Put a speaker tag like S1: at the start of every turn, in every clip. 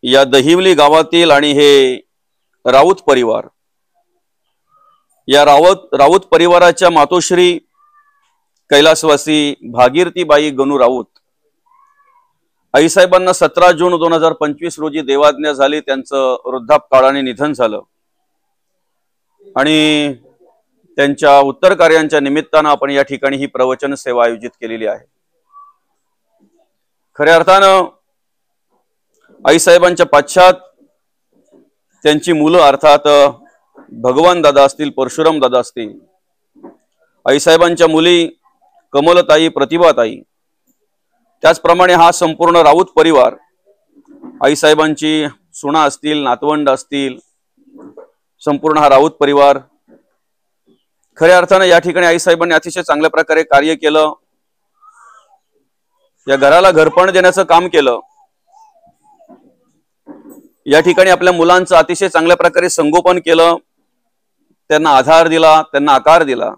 S1: या दहिवली गावातील आणि हे राऊत परिवार, या राऊत परिवाराच्या मातोश्री कैलासवासी भागीरथीबाई गणू राऊत आईसाहेबांना 17 जून 2025 रोजी देवाज्ञा झाली. त्यांचं वृद्धापकाळाने निधन झालं आणि त्यांच्या उत्तर कार्यांच्या निमित्तानं आपण या ठिकाणी ही प्रवचन सेवा आयोजित केलेली आहे. खऱ्या अर्थानं आईसाहेबांच्या पाश्चात त्यांची मुलं अर्थात भगवान दादा असतील, परशुराम दादा असतील, आईसाहेबांच्या मुली कमलताई, प्रतिभाताई, त्याचप्रमाणे हा संपूर्ण राऊत परिवार, आईसाहेबांची सुना असतील, नातवंड असतील, संपूर्ण हा राऊत परिवार खऱ्या अर्थानं या ठिकाणी आईसाहेबांनी अतिशय चांगल्या प्रकारे कार्य केलं. या घराला घरपण देण्याचं काम केलं. या ठिकाणी आपल्या मुलांचं अतिशय चांगल्या प्रकारे संगोपन केलं, त्यांना आधार दिला, त्यांना आकार दिला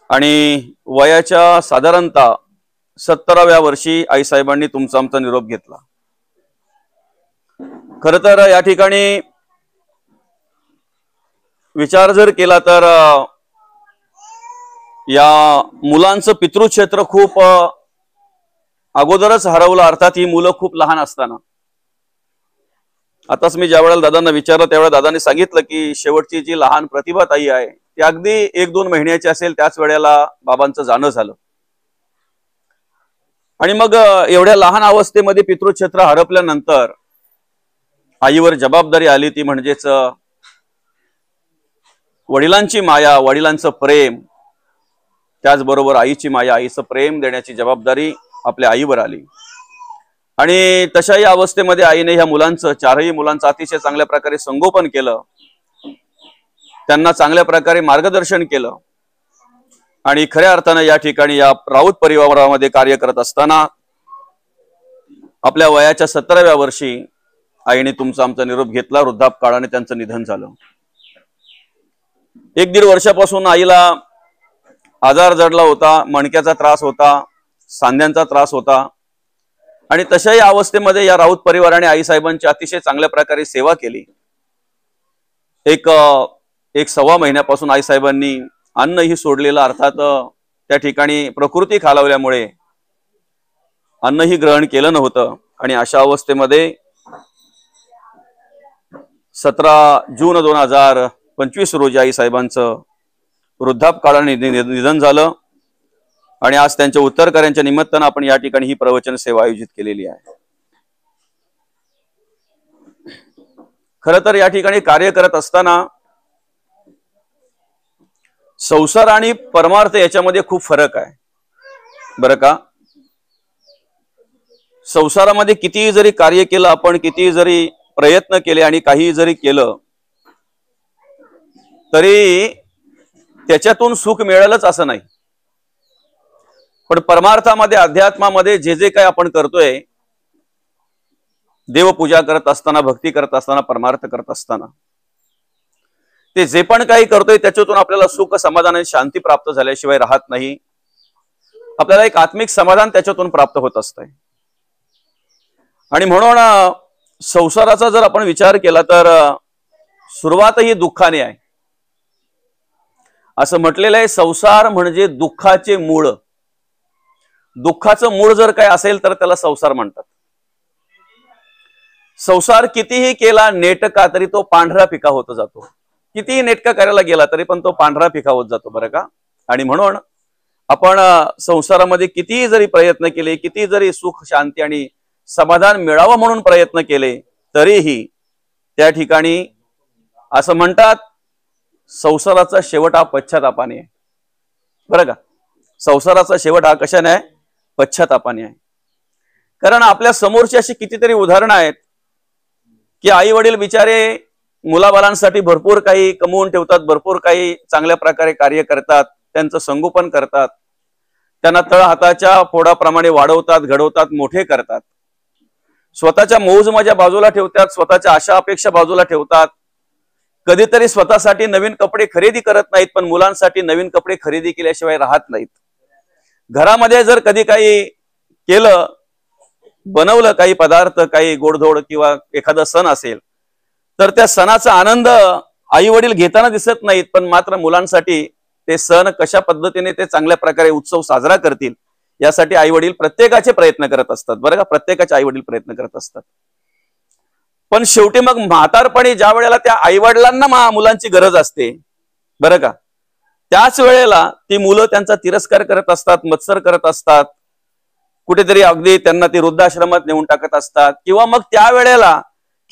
S1: आणि वयाच्या साधारणतः 70व्या वर्षी आईसाहेबांनी तुमचा आमचा निरोप घेतला. खर तर या ठिकाणी विचार जर केला तर या मुलांचं पितृक्षेत्र खूप अगोदरच हरवलं. अर्थात ही मुलं खूप लहान असताना. आताच मी ज्या वेळेला दादांना विचारलं त्यावेळेला दादांनी सांगितलं की शेवटची जी लहान प्रतिभाताई आहे ती अगदी 1-2 महिन्याची असेल त्याच वेळेला बाबांचं जाणं झालं. आणि मग एवढ्या लहान अवस्थेमध्ये पितृक्षेत्र हरपल्यानंतर आईवर जबाबदारी आली, ती म्हणजेच वडिलांची माया, वडिलांचं प्रेम, त्याचबरोबर आईची माया, आईचं प्रेम देण्याची जबाबदारी आपल्या आईवर आली. आणि तशाही अवस्थेमध्ये आईने ह्या मुलांचं, 4ही मुलांचं अतिशय चांगल्या प्रकारे संगोपन केलं, त्यांना चांगल्या प्रकारे मार्गदर्शन केलं. आणि खऱ्या अर्थानं या ठिकाणी या राऊत परिवारामध्ये कार्य करत असताना आपल्या वयाच्या 17व्या वर्षी आईने तुमचा आमचा निरोप घेतला. वृद्धापकाळाने त्यांचं निधन झालं. 1-1.5 वर्षापासून आईला आजार जडला होता, मणक्याचा त्रास होता, सांध्यांचा त्रास होता. आणि तशाही अवस्थेमध्ये या राऊत परिवाराने आईसाहेबांची अतिशय चांगल्या प्रकारे सेवा केली. एक 1.25 महिन्यापासून आईसाहेबांनी अन्नही सोडलेलं, अर्थात त्या ठिकाणी प्रकृती खालावल्यामुळे अन्नही ग्रहण केलं नव्हतं. आणि अशा अवस्थेमध्ये 17 जून 2025 रोजी आईसाहेबांचं वृद्धापकाळाने निधन झालं. आणि आज त्यांच्या उत्तर कार्यांच्या निमित्तानं आपण या ठिकाणी ही प्रवचन सेवा आयोजित केलेली आहे. खरं तर या ठिकाणी कार्य करत असताना संसार आणि परमार्थ याच्यामध्ये खूप फरक आहे बरं का. संसारामध्ये कितीही जरी कार्य केलं आपण, कितीही जरी प्रयत्न केले आणि काही जरी केलं तरी त्याच्यातून सुख मिळेलच असं नाही. पण परमार्थामध्ये, अध्यात्मामध्ये जे जे काही आपण करतोय, देवपूजा करत असताना, भक्ती करत असताना, परमार्थ करत असताना, ते जे पण काही करतोय त्याच्यातून आपल्याला सुख, समाधान आणि शांती प्राप्त झाल्याशिवाय राहत नाही. आपल्याला एक आत्मिक समाधान त्याच्यातून प्राप्त होत असतंय. आणि म्हणून संसाराचा जर आपण विचार केला तर सुरुवातही दुःखाने आहे. असं म्हटलेलं आहे, संसार म्हणजे दुःखाचे मूळ. दुःखाचं मूळ जर काय असेल तर त्याला संसार म्हणतात. संसार कितीही केला नेटका तरी तो पांढरा पिका होत जातो. कितीही नेटका करायला गेला तरी पण तो पांढरा पिका होत जातो बरं का. आणि म्हणून आपण संसारामध्ये कितीही जरी प्रयत्न केले, किती जरी सुख, शांती आणि समाधान मिळावं म्हणून प्रयत्न केले तरीही त्या ठिकाणी असं म्हणतात संसाराचा शेवट हा पश्चातापाने आहे बरं का. संसाराचा शेवट हा कशाने आहे? पश्चातापाने आहे. कारण आपल्या समोरची अशी कितीतरी उदाहरणं आहेत की आई वडील बिचारे मुलाबालांसाठी भरपूर काही कमवून ठेवतात, भरपूर काही चांगल्या प्रकारे कार्य करतात, त्यांचं संगोपन करतात, त्यांना तळहाताच्या फोडाप्रमाणे वाढवतात, घडवतात, मोठे करतात, स्वतःच्या मौज मजा बाजूला ठेवतात, स्वतःच्या आशा अपेक्षा बाजूला ठेवतात. कधीतरी स्वतःसाठी नवीन कपडे खरेदी करत नाहीत, पण मुलांसाठी नवीन कपडे खरेदी केल्याशिवाय राहत नाहीत. घरामध्ये जर कधी काही केलं बनवलं काही पदार्थ, काही गोडधोड किंवा एखादा सण असेल, तर त्या सणाचा आनंद आई वडील घेताना दिसत नाहीत, पण मात्र मुलांसाठी ते सण कशा पद्धतीने ते चांगल्या प्रकारे उत्सव साजरा करतील यासाठी आई वडील प्रत्येकाचे प्रयत्न करत असतात, बरं का. प्रत्येकाचे आई वडील प्रयत्न करत असतात. पण शेवटी मग म्हातारपणी ज्या वेळेला त्या आई वडिलांना मुलांची गरज असते, बरं का, त्याच वेळेला ती मुलं त्यांचा तिरस्कार करत असतात, मत्सर करत असतात, कुठेतरी अगदी त्यांना ते वृद्धाश्रमात नेऊन टाकत असतात, किंवा मग त्या वेळेला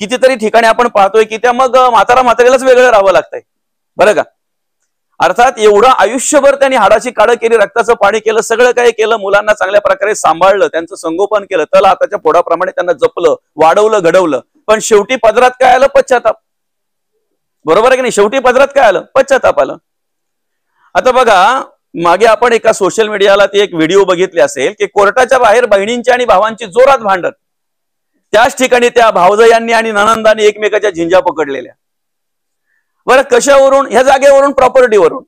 S1: कितीतरी ठिकाणी आपण पाहतोय की त्या मग म्हातारीलाच वेगळं राहावं लागतंय, बरं का. अर्थात एवढं आयुष्यभर त्यांनी हाडाची काढ केली, रक्ताचं पाणी केलं, सगळं काही केलं, मुलांना चांगल्या प्रकारे सांभाळलं, त्यांचं संगोपन केलं, तल हाताच्या पोडाप्रमाणे त्यांना जपलं, वाढवलं, घडवलं, पण शेवटी पदरात काय आलं? पश्चाताप. बरोबर आहे की नाही? शेवटी पदरात काय आलं? पश्चाताप आलं. आता बघा, मागे आपण एका सोशल मीडियाला ती एक व्हिडिओ बघितली असेल की कोर्टाच्या बाहेर बहिणींची आणि भावांची जोरात भांडण, त्याच ठिकाणी त्या भावजयांनी आणि ननंदांनी एकमेकाच्या झिंजा पकडलेल्या. बरं, कशावरून? ह्या जागेवरून, प्रॉपर्टीवरून.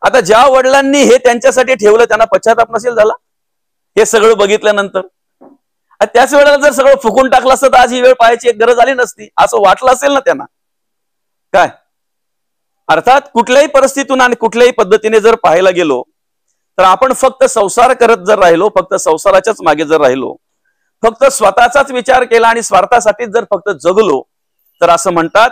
S1: आता ज्या वडिलांनी हे त्यांच्यासाठी ठेवलं त्यांना पश्चाताप नसेल झाला हे सगळं बघितल्यानंतर? त्याच वेळेला जर सगळं फुकून टाकलं असतं तर आज ही वेळ पाहायची एक गरज आली नसती, असं वाटलं असेल ना त्यांना? काय अर्थात कुठल्याही परिस्थितीतून आणि कुठल्याही पद्धतीने जर पाहायला गेलो तर आपण फक्त संसार करत जर राहिलो, फक्त संसाराच्याच मागे जर राहिलो, फक्त स्वतःचाच विचार केला आणि स्वार्थासाठीच जर फक्त जगलो, तर असं म्हणतात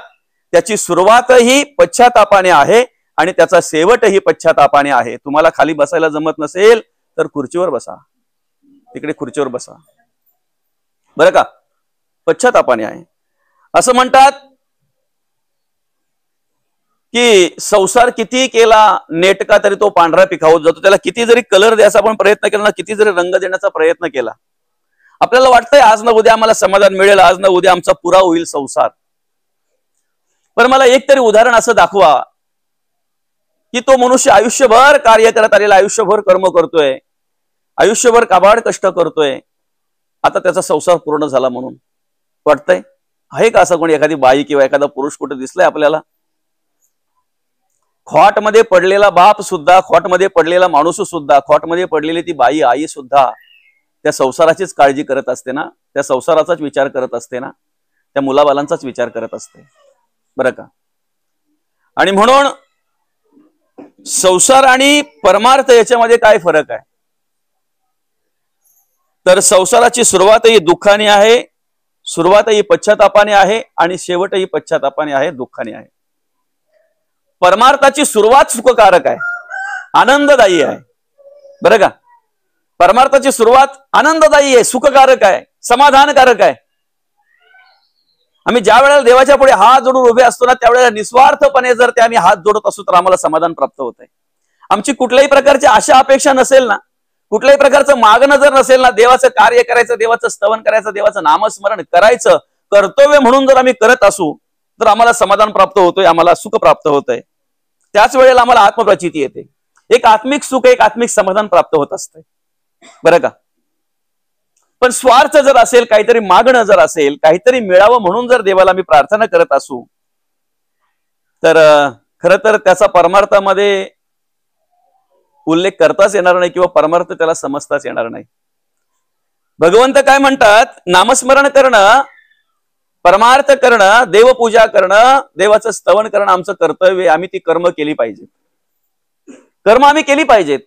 S1: त्याची सुरुवातही पश्चातापाने आहे आणि त्याचा शेवटही पश्चातापाने आहे. तुम्हाला खाली बसायला जमत नसेल तर खुर्चीवर बसा, तिकडे खुर्चीवर बसा, बरं का. पश्चातापाने आहे. असं म्हणतात की संसार किती केला नेटका तरी तो पांढरा पिकावत जातो. त्याला किती जरी कलर द्यायचा आपण प्रयत्न केला ना, किती जरी रंग देण्याचा प्रयत्न केला, आपल्याला वाटतंय आज ना उद्या आम्हाला समाधान मिळेल, आज ना उद्या आमचा पुरा होईल संसार. पण मला एक तरी उदाहरण असं दाखवा की तो मनुष्य आयुष्यभर कार्य करत आलेला, आयुष्यभर कर्म करतोय, आयुष्यभर काबाड कष्ट करतोय, आता त्याचा संसार पूर्ण झाला म्हणून वाटतंय? आहे का असं कोणी? एखादी बाई किंवा एखादा पुरुष कुठे दिसलाय आपल्याला? खोटमध्ये पडलेला बाप सुद्धा, खोटमध्ये पडलेला माणूस सुद्धा, खोटमध्ये पडलेली ती बाई, आई सुद्धा त्या संसाराचीच काळजी करत असते ना, त्या संसाराचाच विचार करत असते ना, त्या मुलाबालांचाच विचार करत असते, बरं का. आणि म्हणून संसार आणि परमार्थ याच्यामध्ये काय फरक आहे? तर संसाराची सुरुवातही दुःखाने आहे, सुरुवातही पश्चातापाने आहे आणि शेवटही पश्चातापाने आहे, दुःखाने आहे. परमार्थाची सुरुवात सुखकारक आहे, आनंददायी आहे, बरं का. परमार्थाची सुरुवात आनंददायी आहे, सुखकारक आहे, समाधानकारक आहे. आम्ही ज्या वेळेला देवाच्या पुढे हात जोडून उभे असतो ना, त्यावेळेला निस्वार्थपणे जर ते आम्ही हात जोडत असतो तर आम्हाला समाधान प्राप्त होत आहे. आमची कुठल्याही प्रकारची आशा अपेक्षा नसेल ना, कुठल्याही प्रकारचं मागणं जर नसेल ना, देवाचं कार्य करायचं, देवाचं स्तवन करायचं, देवाचं नामस्मरण करायचं कर्तव्य म्हणून जर आम्ही करत असू तर आम्हाला समाधान प्राप्त होतोय, आम्हाला सुख प्राप्त होतंय. त्याच वेळेला आम्हाला आत्मप्रचिती येते, एक आत्मिक सुख, एक आत्मिक समाधान प्राप्त होत असतंय, बरं का. पण स्वार्थ जर असेल, काहीतरी मागणं जर असेल, काहीतरी मिळावं म्हणून जर देवाला मी प्रार्थना करत असू तर खरं तर त्याचा परमार्थामध्ये उल्लेख करताच येणार नाही किंवा परमार्थ त्याला समजताच येणार नाही. भगवंत काय म्हणतात? नामस्मरण करणं, परमार्थ करणं, देवपूजा करणं, देवाचं स्तवन करणं आमचं कर्तव्य. आम्ही ती कर्म केली पाहिजेत, कर्म आम्ही केली पाहिजेत.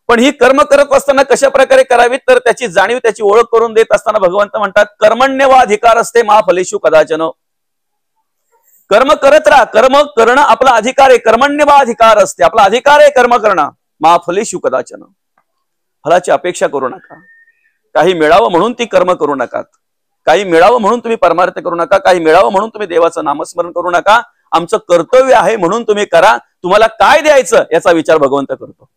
S1: पण ही कर्म करत असताना कशा प्रकारे करावीत तर त्याची जाणीव, त्याची ओळख करून देत असताना भगवंत म्हणतात कर्मण्यवाधिकार असते महाफलेषु कदाचन. कर्म करत राहा, कर्म करणं आपला अधिकार आहे, कर्मण्यवाधिकार असते, आपला अधिकार आहे कर्म करणं. महाफलेषु कदाचन, फलाची अपेक्षा करू नका. काही मिळावं म्हणून ती कर्म करू नका, काही मिळावं म्हणून तुम्ही परमार्थ करू नका, काही मिळावं म्हणून तुम्ही देवाचं नामस्मरण करू नका. आमचं कर्तव्य आहे म्हणून तुम्ही करा. तुम्हाला काय द्यायचं याचा विचार भगवंत करतो,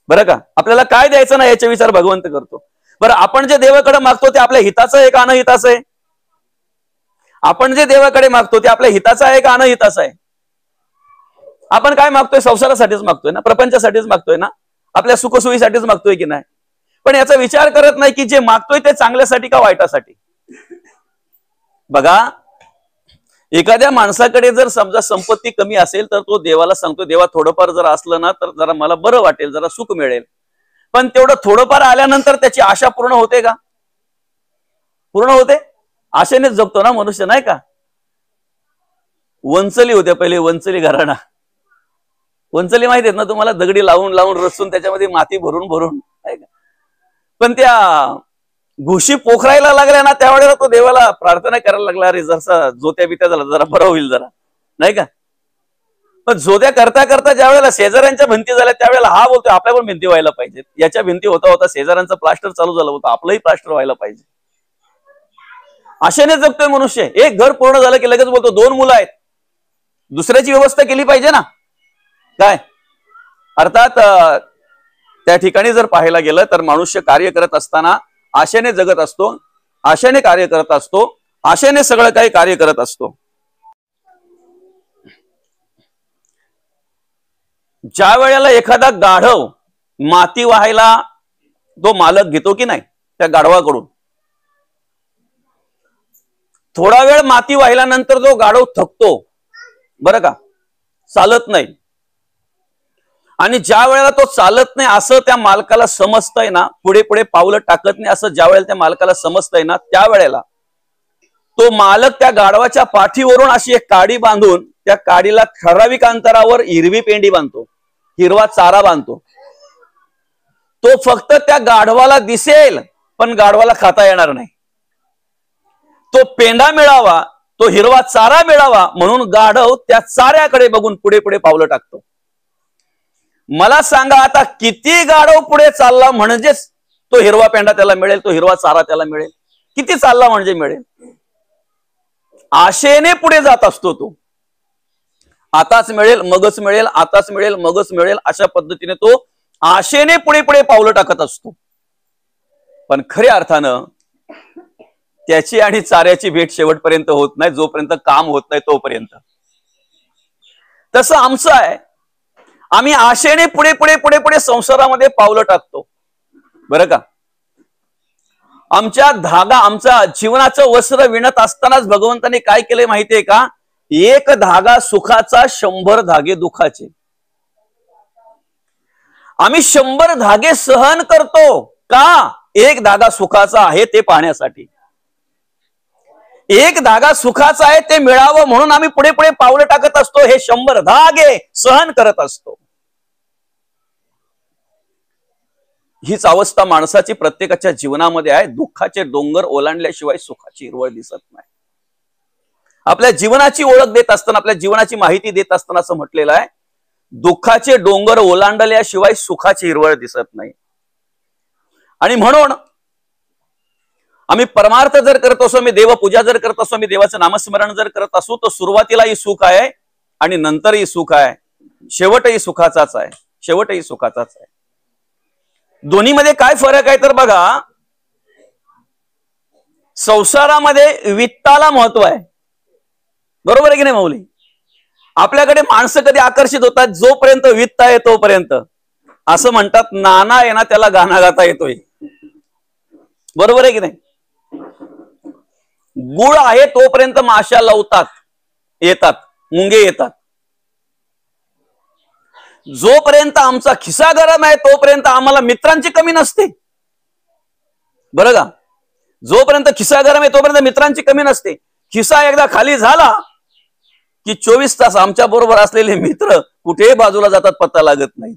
S1: बरं का. आपल्याला काय द्यायचं ना याचा विचार भगवंत करतो. बरं, आपण जे देवाकडे मागतो ते आपल्या हिताचं आहे का अनहिताचं आहे? आपण जे देवाकडे मागतो ते आपल्या हिताचं आहे का अनहिताचं आहे? आपण काय मागतोय? संसारासाठीच मागतोय ना, प्रपंचासाठीच मागतोय ना, आपल्या सुखसोयीसाठीच मागतोय की नाही? पण याचा विचार करत नाही की जे मागतोय ते चांगल्यासाठी का वाईटासाठी. बघा, एखाद्या माणसाकडे जर समजा संपत्ती कमी असेल तर तो देवाला सांगतो, देवा थोडंफार जर असलं ना तर जरा मला बरं वाटेल, जरा सुख मिळेल. पण तेवढं थोडंफार आल्यानंतर त्याची आशा पूर्ण होते का? पूर्ण होते. आशेनेच जगतो ना मनुष्य, नाही का? वंचली होत्या पहिले, वंचली घराणा. वंचली माहिती आहेत ना तुम्हाला, दगडी लावून लावून रचून त्याच्यामध्ये माती भरून भरून, नाही का? पण त्या घुशी पोखरायला लागल्या ना, त्यावेळेला तो देवाला प्रार्थना करायला लागला, अरे जसा जोत्या बित्या झाला जरा बरं होईल जरा, नाही का? पण जोत्या करता करता ज्या वेळेला शेजाऱ्यांच्या भिंती झाल्या त्यावेळेला हा बोलतोय आपल्या पण भिंती व्हायला पाहिजेत. याच्या भिंती होता होता शेजाऱ्यांचं प्लास्टर चालू झालं होतं, आपलंही प्लास्टर व्हायला पाहिजे. आशेने जगतोय मनुष्य. एक घर पूर्ण झालं की लगेच बोलतो 2 मुलं आहेत, दुसऱ्याची व्यवस्था केली पाहिजे ना, काय? अर्थात त्या ठिकाणी जर पाहायला गेलं तर मनुष्य कार्य करत असताना आशेने जगत असतो, आशेने कार्य करत असतो, आशेने सगळं काही कार्य करत असतो. ज्या वेळेला एखादा गाढव माती वाहायला तो मालक घेतो की नाही त्या गाढवाकडून, थोडा वेळ माती वाहिल्यानंतर जो गाढव थकतो, बरं का, चालत नाही. आणि ज्या वेळेला तो चालत नाही असं त्या मालकाला समजतंय ना, पुढे पुढे पावलं टाकत नाही असं ज्या वेळेला त्या मालकाला समजतंय ना, त्यावेळेला तो मालक त्या गाढवाच्या पाठीवरून अशी एक काडी बांधून त्या काडीला ठराविक अंतरावर हिरवी पेंडी बांधतो, हिरवा चारा बांधतो. तो फक्त त्या गाढवाला दिसेल पण गाढवाला खाता येणार नाही. तो पेंडा मिळावा, तो हिरवा चारा मिळावा म्हणून गाढव त्या चाऱ्याकडे बघून पुढे पुढे पावलं टाकतो. मला सांगा आता किती गाढव पुढे चालला म्हणजेच तो हिरवा पेंडा त्याला मिळेल, तो हिरवा चारा त्याला मिळेल? किती चालला म्हणजे मिळेल? आशेने पुढे जात असतो तो. आताच मिळेल मगच मिळेल, आताच मिळेल मगच मिळेल, अशा पद्धतीने तो आशेने पुढे पुढे पावलं टाकत असतो. पण खऱ्या अर्थानं त्याची आणि चाऱ्याची भेट शेवटपर्यंत होत नाही, जोपर्यंत काम होत नाही तोपर्यंत. तसं आमचं आहे. आम्ही आशेने पुढे पुढे पुढे पुढे संसारामध्ये पावलं टाकतो, बरं का? आमच्या जीवनाचं वस्त्र विणत असतानाच भगवंताने काय केलंय माहितीये का? एक धागा सुखाचा, 100 धागे दुखाचे. आम्ही 100 धागे सहन करतो का? एक धागा सुखाचा आहे ते पाहण्यासाठी. एक धागा सुखाचा आहे ते मिळावं म्हणून आम्ही पुढे पुढे पावलं टाकत असतो. हे 100 धागे सहन करत असतो. हीच अवस्था माणसाची प्रत्येकाच्या जीवनामध्ये आहे. दुःखाचे डोंगर ओलांडल्याशिवाय सुखाची हिरवळ दिसत नाही. आपल्या जीवनाची ओळख देत असताना, आपल्या जीवनाची माहिती देत असताना असं म्हटलेलं आहे, दुःखाचे डोंगर ओलांडल्याशिवाय सुखाची हिरवळ दिसत नाही. आणि म्हणून आम्ही परमार्थ जर करत असो, मी देवपूजा जर करत असो, मी देवाचं नामस्मरण जर करत असो, तर सुरुवातीलाही सुख आहे आणि नंतरही सुख आहे, शेवटही सुखाचाच आहे, शेवटही सुखाचाच आहे. दोन्हीमध्ये काय फरक आहे तर बघा, संसारामध्ये वित्ताला महत्व आहे, बरोबर आहे की नाही माऊली? आपल्याकडे माणसं कधी आकर्षित होतात? जोपर्यंत वित्त आहे तोपर्यंत. असं म्हणतात, नाना आहे ना त्याला गाणं गाता येतोय, बरोबर आहे की नाही? गुळ आहे तोपर्यंत माश्या लवतात, येतात, मुंगे येतात. जोपर्यंत आमचा खिसा गरम आहे तोपर्यंत आम्हाला मित्रांची कमी नसते, बरं का? जोपर्यंत खिसा गरम आहे तोपर्यंत मित्रांची कमी नसते. खिसा एकदा खाली झाला की 24 तास आमच्या बरोबर असलेले मित्र कुठेही बाजूला जातात, पत्ता लागत नाहीत.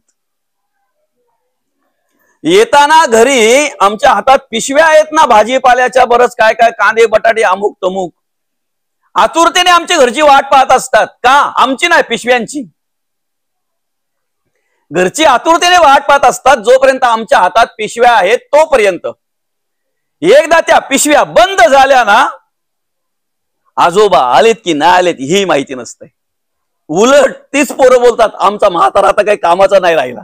S1: येताना घरी आमच्या हातात पिशव्या आहेत ना भाजीपाल्याच्या, बरंच काय काय, कांदे बटाटे अमुक तमुक. आतुरतेने आमची घरची वाट पाहत असतात. का? आमची नाही, पिशव्यांची. घरची आतुरतेने वाट पाहत असतात. जोपर्यंत आमच्या हातात पिशव्या आहेत तोपर्यंत. एकदा त्या पिशव्या बंद झाल्या ना, आजोबा आलेत की नाही आलेत ही माहिती नसते. उलट तीच पोरं बोलतात, आमचा म्हातारा आता काही कामाचा नाही राहिला.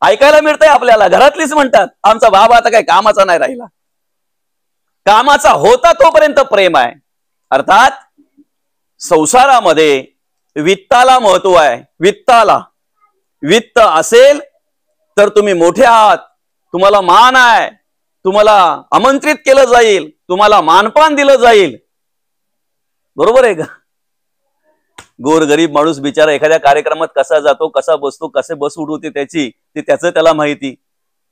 S1: ऐकायला मिळतंय आपल्याला, घरातलीच म्हणतात, आमचा बाबा आता काही कामाचा नाही राहिला. कामाचा होता तोपर्यंत प्रेम आहे. अर्थात संसारामध्ये वित्ताला महत्व आहे. वित्ताला, वित्त असेल तर तुम्ही मोठे आहात, तुम्हाला मान आहे, तुम्हाला आमंत्रित केलं जाईल, तुम्हाला मानपान दिलं जाईल, बरोबर आहे का? गोरगरीब माणूस बिचारा एखाद्या कार्यक्रमात कसा जातो, कसा बसतो, कसे बस उडवते त्याची, ते त्याचं त्याला माहिती,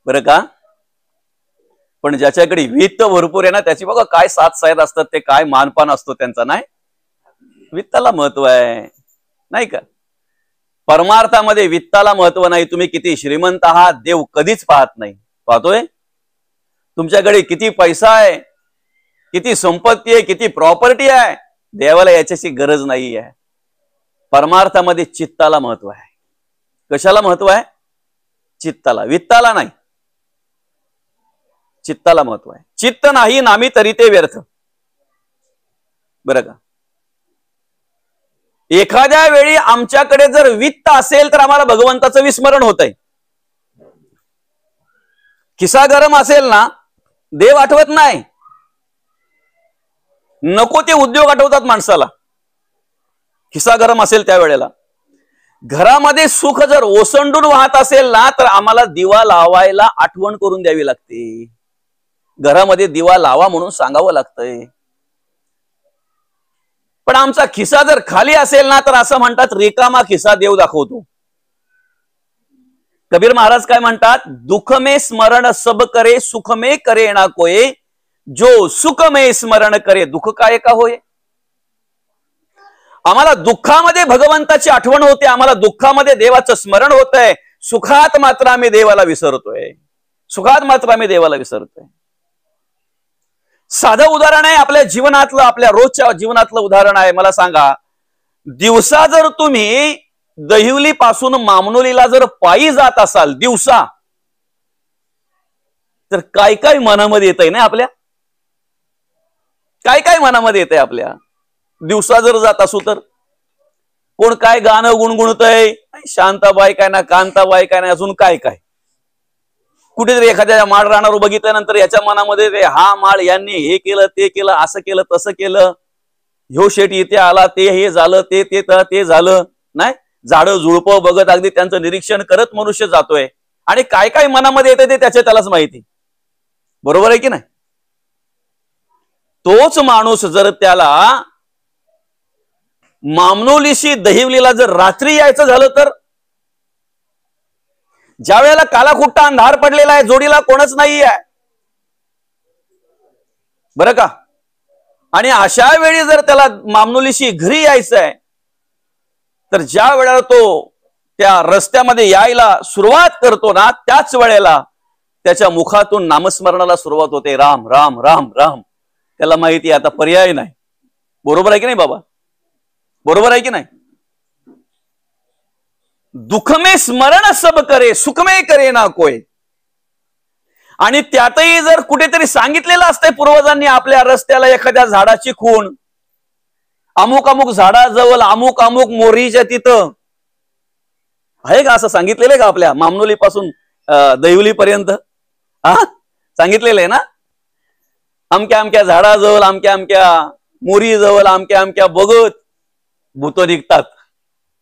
S1: बरं का? पण ज्याच्याकडे वित्त भरपूर आहे ना, त्याची बघा काय साथ साहेब असतात, ते काय मानपान असतो त्यांचा. नाही, वित्ताला महत्व आहे, नाही का? परमार्थामध्ये वित्ताला महत्व नाही. तुम्ही किती श्रीमंत आहात देव कधीच पाहत नाही. पाहतोय तुमच्याकडे किती पैसा आहे, किती संपत्ती आहे, किती प्रॉपर्टी आहे, देवाला याच्याची गरज नाही आहे. परमार्थामध्ये चित्ताला महत्व आहे. कशाला महत्व आहे? चित्ताला, वित्ताला नाही. चित्ताला महत्व आहे. चित्त नाही नामी तरी ते व्यर्थ. बरं का? एखाद्या वेळी आमच्याकडे जर वित्त असेल तर आम्हाला भगवंताचं विस्मरण होत आहे. खिसा गरम असेल ना, देव आठवत नाही. नको ते उद्योग आठवतात माणसाला. खिसा गरम असेल त्यावेळेला. घरामध्ये सुख जर ओसंडून वाहत असेल ना, तर आम्हाला दिवा लावायला आठवण करून द्यावी लागते. घरामध्ये दिवा लावा म्हणून सांगावं लागतंय. पण आमचा खिसा जर खाली असेल ना, तर असं म्हणतात रिकामा खिसा देव दाखवतो. कबीर महाराज काय म्हणतात? दुख में स्मरण सब करे, सुख में करे ना कोय, जो सुख में स्मरण करे दुःख काय का होय. आम्हाला दुःखामध्ये भगवंताची आठवण होते, आम्हाला दुःखामध्ये देवाचं स्मरण होत आहे. सुखात मात्र आम्ही देवाला विसरतोय. सुखात मात्र आम्ही देवाला विसरतोय. साधं उदाहरण आहे आपल्या जीवनातलं, आपल्या रोजच्या जीवनातलं उदाहरण आहे. मला सांगा, दिवसा जर तुम्ही दहिवली पासून मामनोलीला जर पायी जात असाल दिवसा, तर काय काय मनामध्ये येतंय ना आपल्या? काय काय मनामध्ये येतंय आपल्या? दिवसा जर जात असू तर कोण काय गाणं गुणगुणतय, शांताबाई काय ना, कांताबाई काय ना, अजून काय काय. कुठेतरी एखाद्या माळ राहणार बघितल्यानंतर याच्या मनामध्ये ते हा माळ यांनी हे केलं, ते केलं, असं केलं, तसं केलं, ह्यो शेट इथे आला, ते हे झालं, ते झालं. नाही, झाडं झुळपं बघत अगदी त्यांचं निरीक्षण करत मनुष्य जातोय. आणि काय काय मनामध्ये येते ते त्यालाच माहिती. बरोबर आहे की नाही? तोच माणूस जर त्याला मामनोलीशी दहिवलीला जर रात्री यायचं झालं तर, ज्या वेळेला कालाकुट्टा अंधार पडलेला आहे, जोडीला कोणच नाही आहे, बरं का? आणि अशा वेळी जर त्याला मामनोलीशी घरी यायचं आहे, तर ज्या वेळेला तो त्या रस्त्यामध्ये यायला सुरुवात करतो ना, त्याच वेळेला त्याच्या मुखातून नामस्मरणाला सुरुवात होते. राम राम राम राम. त्याला माहिती आता पर्याय नाही. बरोबर आहे की नाही बाबा? बरोबर आहे की नाही? दुःख में स्मरण सब करे, सुख में करे ना कोय. आणि त्यातही जर कुठेतरी सांगितलेलं असतंय पूर्वजांनी आपल्या रस्त्याला एखाद्या झाडाची खूण, अमुक अमुक झाडाजवळ अमुक अमुक मोरीच्या तिथं आहे का? असं सांगितलेलं आहे का आपल्या मामनोली पासून दहिवली पर्यंत? सांगितलेलं आहे ना? अमक्या अमक्या झाडाजवळ, अमक्या अमक्या मोरीजवळ, अमक्या अमक्या बघत भूत निघतात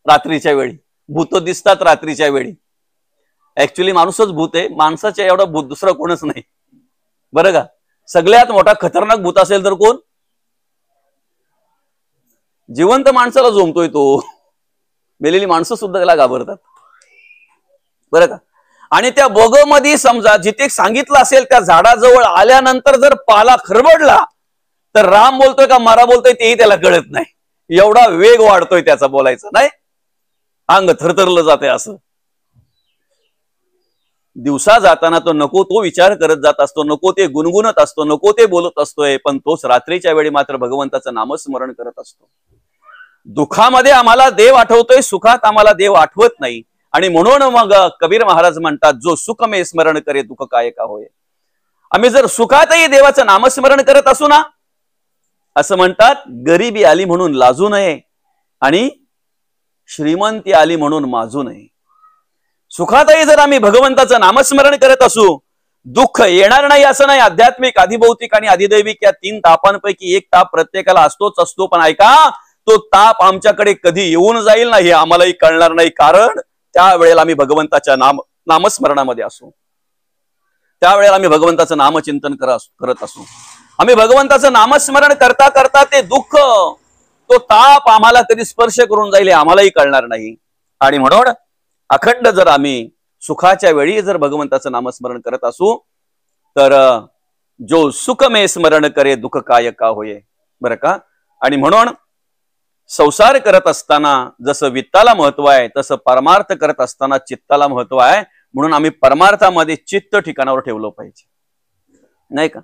S1: रात्रीच्या वेळी. भूत दिसतात रात्रीच्या वेळी. ऍक्च्युली माणूसच भूत आहे. माणसाच्या एवढा भूत दुसरं कोणच नाही, बरं का? सगळ्यात मोठा खतरनाक भूत असेल तर कोण? जिवंत माणसाला झोमतोय तो. मेलेली माणसं सुद्धा त्याला घाबरतात, बरं का? आणि त्या बगमध्ये समजा जिथे सांगितलं असेल त्या झाडाजवळ आल्यानंतर जर पाला खरबडला, तर राम बोलतोय का मारा बोलतोय तेही त्याला कळत नाही. एवढा वेग वाढतोय त्याचा बोलायचा. नाही, अंग थरथरलं जाते असं. दिवसा जाताना तो नको तो विचार करत जात असतो, नको ते गुणगुणत असतो, नको ते बोलत असतोय. पण तोच रात्रीच्या वेळी मात्र भगवंताचं नामस्मरण करत असतो. दुःखामध्ये आम्हाला देव आठवतोय, सुखात आम्हाला देव आठवत नाही. आणि म्हणून मग कबीर महाराज म्हणतात, जो सुख में स्मरण करे दुःख काय का होय. आम्ही जर सुखातही देवाचं नामस्मरण करत असू ना, असं म्हणतात, गरिबी आली म्हणून लाजू नये आणि श्रीमंती आली म्हणून माजू नये. सुखातही जर आम्ही भगवंताचं नामस्मरण करत असू, दुःख येणार नाही असं नाही. आध्यात्मिक, अधिभौतिक आणि अधिदैविक या 3 तापांपैकी एक ताप प्रत्येकाला असतोच असतो. पण ऐका, तो ताप आमच्याकडे कधी येऊन जाईल ना हे आम्हालाही कळणार नाही. कारण त्यावेळेला आम्ही भगवंताच्या नामस्मरणामध्ये असू, त्यावेळेला आम्ही भगवंताचं नामचिंतन करत असू. आम्ही भगवंताचं नामस्मरण करता करता ते दुःख, तो ताप आम्हाला कधी स्पर्श करून जाईल आम्हालाही कळणार नाही. आणि म्हणून अखंड जर आम्ही सुखाच्या वेळी जर भगवंताचं नामस्मरण करत असू, तर जो सुख में स्मरण करे दुःख काय का होय, बरं का. आणि म्हणून संसार करत असताना जसं वित्ताला महत्व आहे तसं परमार्थ करत असताना चित्ताला महत्व आहे. म्हणून आम्ही परमार्थामध्ये चित्त ठिकाणावर ठेवलं पाहिजे, नाही का.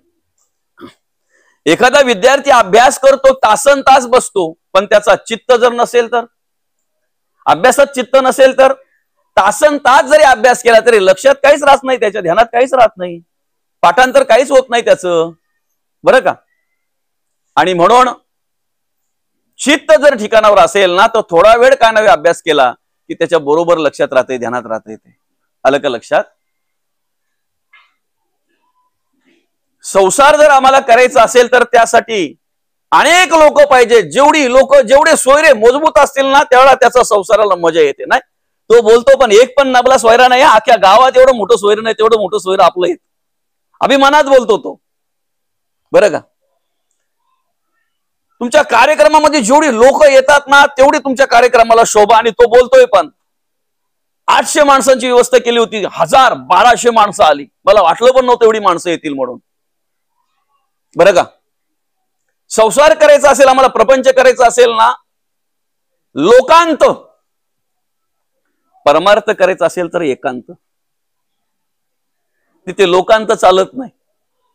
S1: एखादा विद्यार्थी अभ्यास करतो, तासन तास बसतो, पण त्याचा चित्त जर नसेल तर, अभ्यासात चित्त नसेल तर तासन तास जरी अभ्यास केला तरी लक्षात काहीच राहत नाही, त्याच्या ध्यानात काहीच राहत नाही, पाठांतर काहीच होत नाही त्याचं, बरं का. आणि म्हणून चित्त जर ठिकाणावर असेल ना तर थोडा वेळ का नव्हे अभ्यास केला की त्याच्या बरोबर लक्षात राहते, ध्यानात राहते. ते आलं का लक्षात. संसार जर आम्हाला करायचा असेल तर त्यासाठी अनेक लोक पाहिजे. जेवढे सोयरे मजबूत असतील ना त्यावेळेला त्याचा संसाराला मजा येते. नाही तो बोलतो पण एक पण नबला सोयरा नाही, अख्ख्या गावात एवढं मोठं सोयरं नाही तेवढं मोठं सोयरं आपलं येत, अभिमानात बोलतो तो, बरं का. तुमच्या कार्यक्रमामध्ये जेवढी लोक येतात ना तेवढी तुमच्या कार्यक्रमाला शोभा. आणि तो बोलतोय पण 800 माणसांची व्यवस्था केली होती, 1000-1200 माणसं आली, मला वाटलं पण नव्हतं एवढी माणसं येतील म्हणून, बरं का. संसार करायचा असेल, आम्हाला प्रपंच करायचा असेल ना, लोकांत. परमार्थ करायचा असेल तर एकांत. तिथे लोकांत चालत नाही,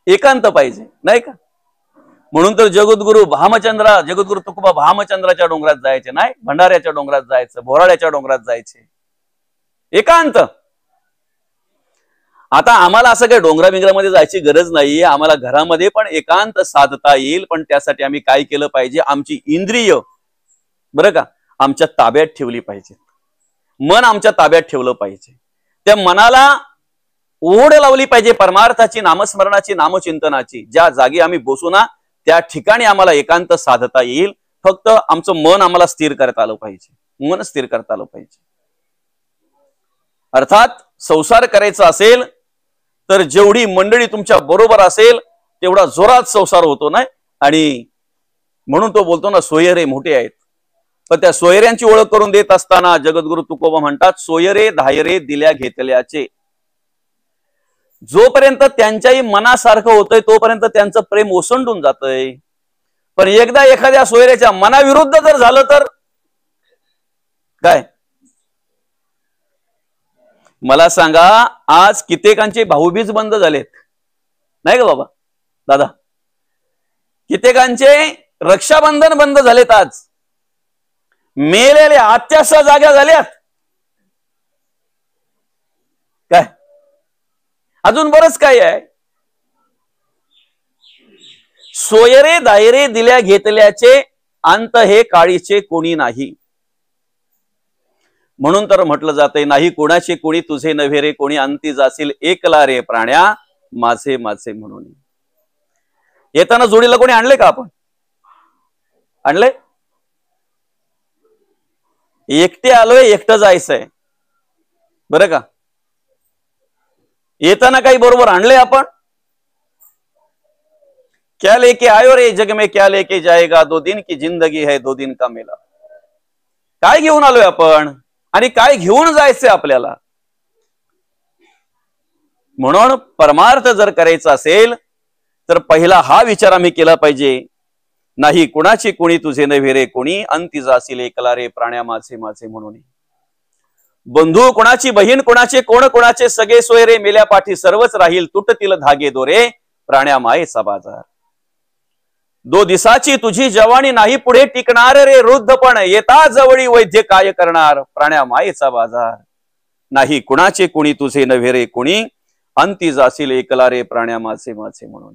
S1: एकांत पाहिजे, नाही का. म्हणून तर जगद्गुरु तुकोबा भामचंद्राच्या डोंगरात जायचे, नाही भंडाऱ्याच्या डोंगरात जायचं, बोराड्याच्या डोंगरात जायचे, एकांत. आता आम्हाला असं काही डोंगरा बिंगरामध्ये जायची गरज नाहीये, आम्हाला घरामध्ये पण एकांत साधता येईल. पण त्यासाठी आम्ही काय केलं पाहिजे, आमची इंद्रिय, बरं का, आमच्या ताब्यात ठेवली पाहिजे, मन आमच्या ताब्यात ठेवलं पाहिजे. त्या मनाला ओढ लावली पाहिजे परमार्थाची, नामस्मरणाची, नामचिंतनाची. ज्या जागी आम्ही बसू ना त्या ठिकाणी आम्हाला एकांत साधता येईल. फक्त आमचं मन आम्हाला स्थिर करता आलं पाहिजे, मन स्थिर करता आलं पाहिजे. अर्थात संसार करायचा असेल तर जेवढी मंडळी तुमच्या बरोबर असेल तेवढा जोरात संसार होतो, नाही. आणि म्हणून तो बोलतो ना सोयरे मोठे आहेत. पण त्या सोयऱ्यांची ओळख करून देत असताना जगद्गुरु तुकोबा म्हणतात, सोयरे धायरे दिल्या घेतल्याचे. जोपर्यंत त्यांच्याही मनासारखं होतंय तोपर्यंत त्यांचं प्रेम ओसंडून जातंय. पण एकदा एखाद्या सोयऱ्याच्या मनाविरुद्ध जर झालं तर काय. मला सांगा, आज कित्येकांचे भाऊबीज बंद झालेत, नाही का बाबा दादा. कित्येकांचे रक्षाबंधन बंद झालेत. आज मेलेल्या अत्याशा जाग्या झाल्यात, काय अजून बरंच काय आहे. सोयरे दायरे दिल्या घेतल्याचे अंत हे काळीचे कोणी नाही. म्हणून तर म्हटलं जातंय, नाही कोणाचे कोणी तुझे नव्हे रे कोणी, अंती जाशील एकला रे प्राण्या माझे माझे म्हणून. येताना जोडीला कोणी आणले का आपण, आणले. एकटे आलोय, एकटं जायचंय, बरं का. येताना काही बरोबर आणले आपण. क्या लेके आयो रे जग में क्या लेके जाएगा, 2 दिन की जिंदगी है 2 दिन का मेला. काय घेऊन आलोय आपण आणि काय घेऊन जायचंय आपल्याला. म्हणून परमार्थ जर करायचा असेल तर पहिला हा विचार आम्ही केला पाहिजे, नाही कुणाचे कोणी तुझे नव्हे रे कोणी, अंती जाशील एकला रे प्राण्या माझे माझे म्हणून. बंधू कोणाची, बहीण कोणाचे, कोण कोणाचे, सगळे सोयरे मेल्या पाठी सर्वच राहील, तुटतील धागे दोरे प्राण्या मायेचा बाजार. 2 दिवसाची तुझी जवानी नाही पुढे टिकणार रे वृद्धपण, येता जवळी वैद्य काय करणार प्राण्या मायेचा बाजार. नाही कुणाचे कोणी तुझे नव्हे रे कोणी, अंती जाशील एकला रे प्राण्या माझे माझे म्हणून.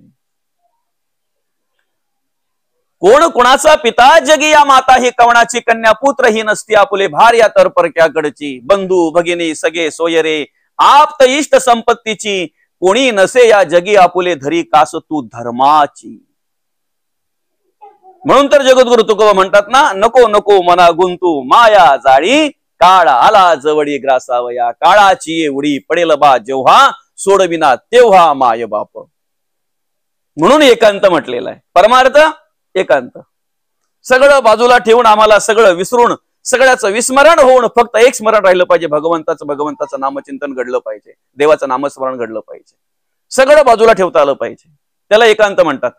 S1: कोण कुणाचा पिता जगी या माता ही कवणाची, कन्या पुत्र ही नसती आपुले भार्या तर परक्याकडची. बंधू भगिनी सगळे सोयरे आप्त इष्ट संपत्तीची, कोणी नसे या जगी आपुले धरी कास तू धर्माची. म्हणून तर जगद्गुरु तुकोबा म्हणतात ना, नको नको मना गुंतू माया जाळी, काळ आला जवळी ग्रासावया, काळाची एवढी पडेल बा जेव्हा, सोडविना तेव्हा माय बाप. म्हणून एकांत म्हटलेला आहे. परमार्थ एकांत. सगळं बाजूला ठेवून, आम्हाला सगळं विसरून, सगळ्याचं विस्मरण होऊन फक्त एक स्मरण राहिलं पाहिजे, भगवंताचं नामचिंतन घडलं पाहिजे, देवाचं नामस्मरण घडलं पाहिजे, सगळं बाजूला ठेवता आलं पाहिजे. त्याला एकांत म्हणतात.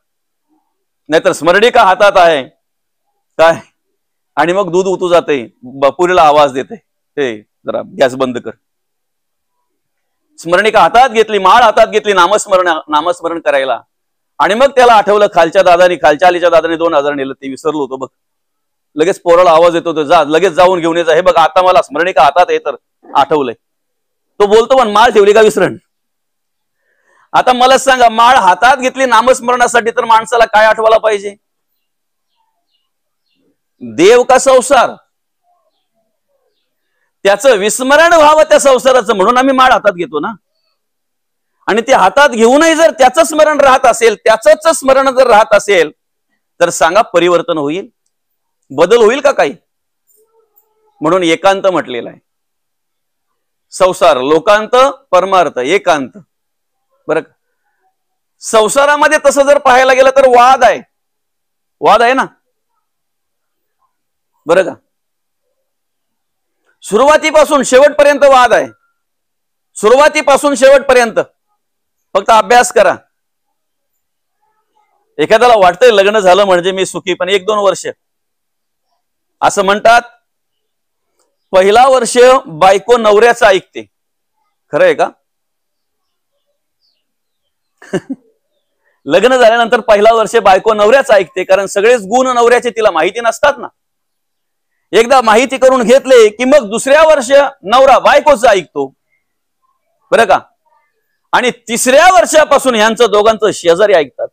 S1: नाहीतर स्मरणिका हातात आहे काय आणि मग दूध उतू जाते, पुरीला आवाज देते, ते जरा गॅस बंद कर. स्मरणिका हातात घेतली, माळ हातात घेतली नामस्मरण करायला, आणि मग त्याला आठवलं खालच्या आलीच्या दादानी 2000 नेलं, ते विसरलो होतो बघ. लगेच पोराला आवाज येतो, जा लगेच जाऊन घेऊन ये, हे बघ आता मला स्मरणिका हातात आहे तर आठवलंय. तो बोलतो पण माळ ठेवली का विसरण. आता मला सांगा, माळ हातात घेतली नामस्मरणासाठी तर माणसाला काय आठवायला पाहिजे? देव का संसार? त्याचं विस्मरण व्हावं त्या संसाराचं, म्हणून आम्ही माळ हातात घेतो ना. आणि ते हातात घेऊनही जर त्याचं स्मरण राहत असेल, त्याचंच स्मरण जर राहत असेल, तर सांगा परिवर्तन होईल, बदल होईल का काही? म्हणून एकांत म्हटलेला आहे. संसार लोकांत, परमार्थ एकांत. बरं का? संसारामध्ये तसं जर पाहायला गेलं तर वाद आहे ना. बरं का? सुरुवातीपासून शेवटपर्यंत वाद आहे, सुरुवातीपासून शेवटपर्यंत. फक्त अभ्यास करा. एखाद्याला वाटतंय लग्न झालं म्हणजे मी सुखी, पण 1-2 वर्ष असं म्हणतात, पहिला वर्ष बायको नवऱ्याचं ऐकते. खरं आहे का? लग्न झाल्यानंतर पहिला वर्ष बायको नवऱ्याचं ऐकते, कारण सगळेच गुण नवऱ्याचे तिला माहिती नसतात ना. एकदा माहिती करून घेतले की मग दुसऱ्या वर्ष नवरा बायकोचं ऐकतो. बरं का? आणि तिसऱ्या वर्षापासून ह्यांचं दोघांचं शेजारी ऐकतात.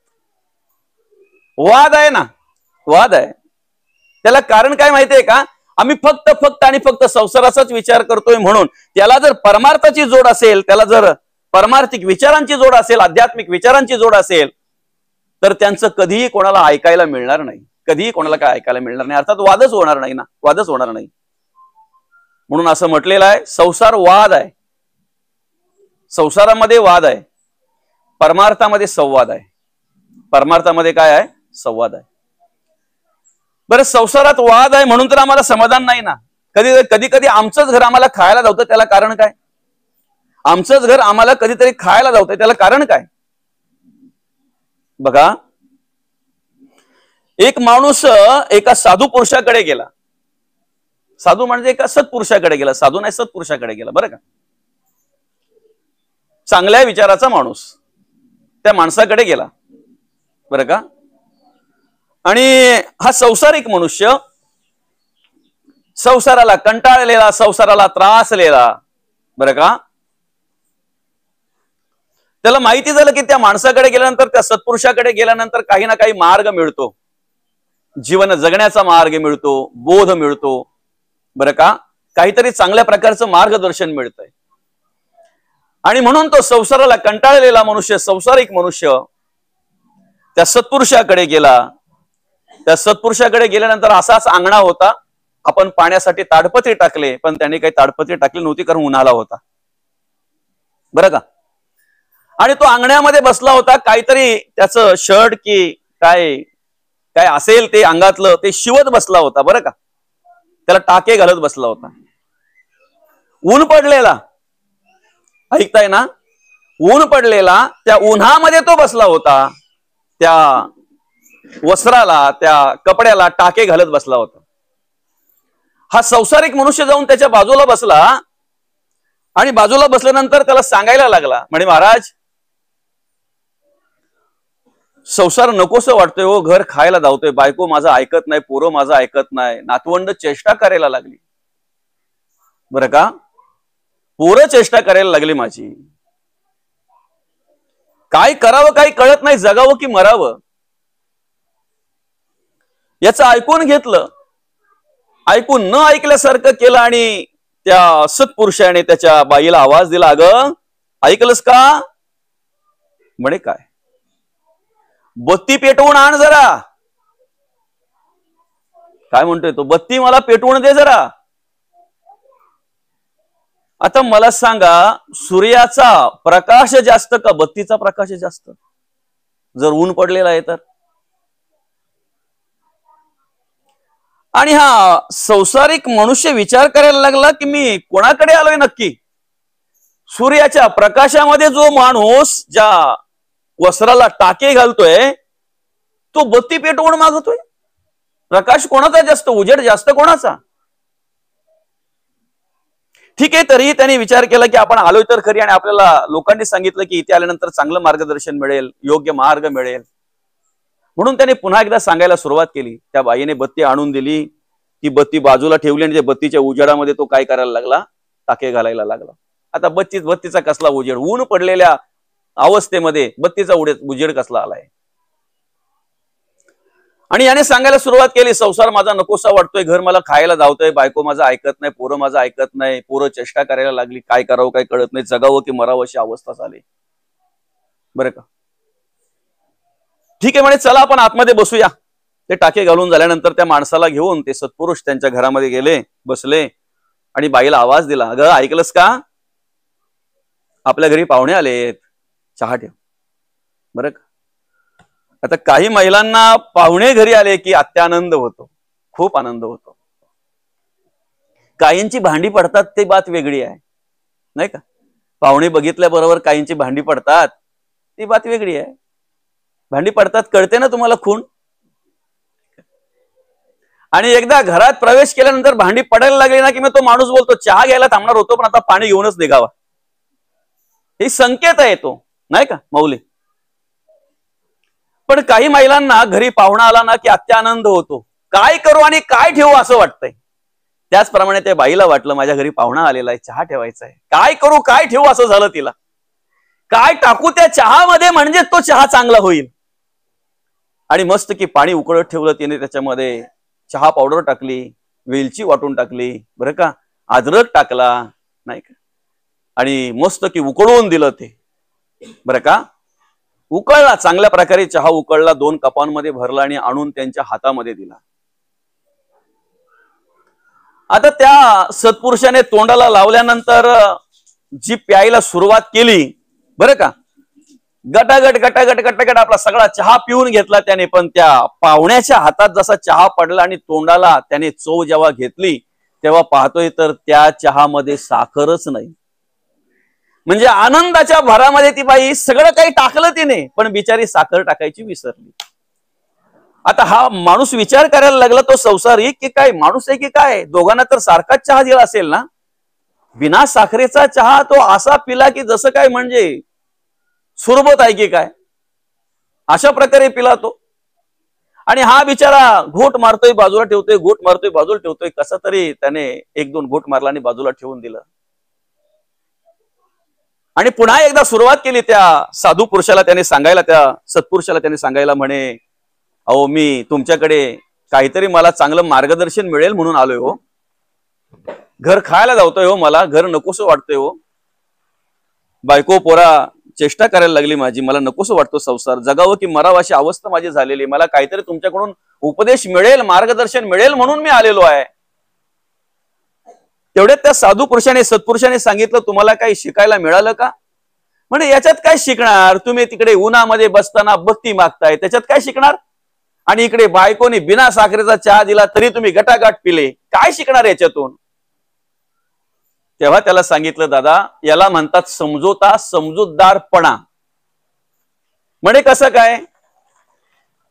S1: वाद आहे ना, वाद आहे. त्याला कारण काय माहितीये का? आम्ही फक्त संसाराचाच विचार करतोय. म्हणून त्याला जर परमार्थाची जोड असेल, त्याला जर परमार्थिक विचारांची जोड असेल, आध्यात्मिक विचारांची जोड असेल, तर त्यांचं कधीही कोणाला ऐकायला मिळणार नाही. कधीही कोणाला काय ऐकायला मिळणार नाही. अर्थात वादच होणार नाही ना, वादच होणार नाही. म्हणून असं म्हटलेलं आहे, संसार वाद आहे. संसारामध्ये वाद आहे, परमार्थामध्ये संवाद आहे. परमार्थामध्ये काय आहे? संवाद आहे. बरं, संसारात वाद आहे म्हणून तर आम्हाला समाधान नाही ना. कधी आमचंच घर आम्हाला खायला जावतं, त्याला कारण काय? आमचंच घर आम्हाला कधीतरी खायला जावतंय, त्याला कारण काय? बघा, एक माणूस एका साधू पुरुषाकडे गेला. साधू म्हणजे एका सत्पुरुषाकडे गेला, साधू नाही सत्पुरुषाकडे गेला. बरं का? चांगल्या विचाराचा माणूस त्या माणसाकडे गेला. बरं का? आणि हा संसारिक मनुष्य, संसाराला कंटाळलेला, संसाराला त्रासलेला. बरं का? त्याला माहिती झालं की त्या माणसाकडे गेल्यानंतर, त्या सत्पुरुषाकडे गेल्यानंतर काही ना काही मार्ग मिळतो, जीवन जगण्याचा मार्ग मिळतो, बोध मिळतो. बरं का? काहीतरी चांगल्या प्रकारचं मार्गदर्शन मिळतंय. आणि म्हणून तो संसाराला कंटाळलेला मनुष्य, संसारिक मनुष्य त्या सत्पुरुषाकडे गेला. त्या सत्पुरुषाकडे गेल्यानंतर असाच अंगणा होता. आपण पाण्यासाठी ताडपत्री टाकले, पण त्याने काही ताडपत्री टाकली नव्हती, कारण उन्हाला होता. बरं का? आणि तो अंगण्यामध्ये बसला होता. काहीतरी त्याचं शर्ट की काय असेल ते अंगातलं ते शिवत बसला होता. बरं का? त्याला टाके घालत बसला होता. ऊन पडलेला, ऐकताय ना? ऊन पडलेला, त्या उन्हामध्ये तो बसला होता. त्या वस्त्राला, त्या कपड्याला टाके घालत बसला होता. हा संसारिक मनुष्य जाऊन त्याच्या बाजूला बसला, आणि बाजूला बसल्यानंतर त्याला सांगायला लागला, म्हणे महाराज, संसार नकोसं वाटतोय हो, घर खायला धावतोय, बायको माझं ऐकत नाही, पोरं माझं ऐकत नाही, नातवंड चेष्टा करायला लागली. बरं का? पोरं चेष्टा करायला लागली माझी. काय करावं काही कळत नाही, जगावं की मरावं. याचं ऐकून घेतलं, ऐकून न ऐकल्यासारखं केलं, आणि त्या सत्पुरुषाने त्याच्या बाईला आवाज दिला, अगं ऐकलंस का? म्हणे काय? बत्ती पेटवून आण जरा. काय म्हणतोय तो? बत्ती मला पेटवून दे जरा. आता मला सांगा, सूर्याचा प्रकाश जास्त का बत्तीचा प्रकाश जास्त, जर ऊन पडलेला आहे तर? आणि हा संसारिक मनुष्य विचार करायला लागला की मी कोणाकडे आलोय नक्की? सूर्याच्या प्रकाशामध्ये जो माणूस ज्या वस्त्राला टाके घालतोय, तो बत्ती पेटवून मागतोय. प्रकाश कोणाचा जास्त, उजेड जास्त कोणाचा? ठीक आहे, तरीही त्यांनी विचार केला की आपण आलोय तर खरी, आणि आपल्याला लोकांनी सांगितलं की इथे आल्यानंतर चांगलं मार्गदर्शन मिळेल, योग्य मार्ग मिळेल, म्हणून त्याने पुन्हा एकदा सांगायला सुरुवात केली. त्या बाईने बत्ती आणून दिली, ती बत्ती बाजूला ठेवली आणि त्या बत्तीच्या उजेडामध्ये तो काय करायला लागला? टाके घालायला लागला. आता बत्तीचा कसला उजेड, ऊन पडलेल्या अवस्थेमध्ये बत्तीचा उजेड कसला आलाय. आणि याने सांगायला सुरुवात केली, संसार माझा नकोसा वाटतोय, घर मला खायला धावतोय, बायको माझं ऐकत नाही, पोरं माझं ऐकत नाही, पोरं चेष्टा करायला लागली, काय करावं काय कळत नाही, जगावं की मरावं अशी अवस्था झाली. बरं का, ठीक आहे म्हणे, चला आपण आतमध्ये बसूया. ते टाके घालून झाल्यानंतर त्या माणसाला घेऊन ते सत्पुरुष त्यांच्या घरामध्ये गेले, बसले आणि बाईला आवाज दिला, अगं ऐकलंस का, आपल्या घरी पाहुणे आलेत, चहा ठेव. बरं का, आता काही महिलांना पाहुणे घरी आले की अत्यानंद होतो, खूप आनंद होतो. काहींची भांडी पडतात ते बात वेगळी आहे, नाही का? पाहुणे बघितल्याबरोबर काहींची भांडी पडतात ती बात वेगळी आहे. भांडी पडतात कळते ना तुम्हाला खूण. आणि एकदा घरात प्रवेश केल्यानंतर भांडी पडायला लागली ना की मग तो माणूस बोलतो, चहा घ्यायला थांबणार होतो पण आता पाणी घेऊनच निघावा. हे संकेत आहे तो, नाही का मौली? पण काही महिलांना घरी पाहुणा आला ना की अत्यानंद होतो, काय करू आणि काय ठेवू असं वाटतंय. त्याचप्रमाणे त्या बाईला वाटलं, माझ्या घरी पाहुणा आलेला आहे, चहा ठेवायचा आहे, काय करू काय ठेवू असं झालं तिला. काय टाकू त्या चहामध्ये म्हणजे तो चहा चांगला होईल. आणि मस्त की पाणी उकळत ठेवलं तिने, त्याच्यामध्ये चहा पावडर टाकली, वेलची वाटून टाकली, बरं का, अद्रक टाकला, नाही का, आणि मस्त की उकळून दिलं ते. बरं का, उकळला, चांगल्या प्रकारे चहा उकळला, 2 कपांमध्ये भरला आणि आणून त्यांच्या हातामध्ये दिला. आता त्या सत्पुरुषाने तोंडाला लावल्यानंतर जी प्यायला सुरुवात केली, बरं का, गटागट गटागट गटागट आपला सगळा चहा पिऊन घेतला त्याने. पण त्या पाहुण्याच्या हातात जसा चहा पडला आणि तोंडाला त्याने चव जेव्हा घेतली तेव्हा पाहतोय तर त्या चहामध्ये साखरच नाही. म्हणजे आनंदाच्या भरामध्ये ती बाई सगळं काही टाकलं तिने, पण बिचारी साखर टाकायची विसरली. आता हा माणूस विचार करायला लागला, तो संसारिक की काय माणूस आहे की काय, दोघांना तर सारखाच चहा दिला असेल ना. बिना साखरेचा चहा तो असा पिला की जसं काय म्हणजे सुरबत आहे की काय, अशा प्रकारे पिला तो. आणि हा बिचारा घोट मारतोय बाजूला ठेवतोय, घोट मारतोय बाजूला ठेवतोय, कसा तरी त्याने 1-2 घोट मारला आणि बाजूला ठेवून दिलं. आणि पुन्हा एकदा सुरुवात केली त्या साधू पुरुषाला त्याने सांगायला, त्या सत्पुरुषाला त्याने सांगायला, म्हणे अहो मी तुमच्याकडे काहीतरी मला चांगलं मार्गदर्शन मिळेल म्हणून आलोय हो, घर खायला जावतोय हो, मला घर नकोसं वाटतोय हो, बायको पोरा चेष्टा करायला लागली माझी, मला नकोसं वाटतो संसार, जगावं की मरावं अशी अवस्था माझी झालेली, मला काहीतरी तुमच्याकडून उपदेश मिळेल, मार्गदर्शन मिळेल म्हणून मी आलेलो आहे. तेवढ्यात त्या साधू पुरुषाने सत्पुरुषाने सांगितलं, तुम्हाला काही शिकायला मिळालं का? म्हणजे याच्यात काय शिकणार, तुम्ही तिकडे उन्हामध्ये बसताना बत्ती मागताय, त्याच्यात काय शिकणार? आणि इकडे बायकोनी बिना साखरेचा चहा दिला तरी तुम्ही गटागट पिले, काय शिकणार याच्यातून? तेव्हा त्याला सांगितलं, दादा याला म्हणतात समजोता, समजूतदारपणा. म्हणे कसं काय,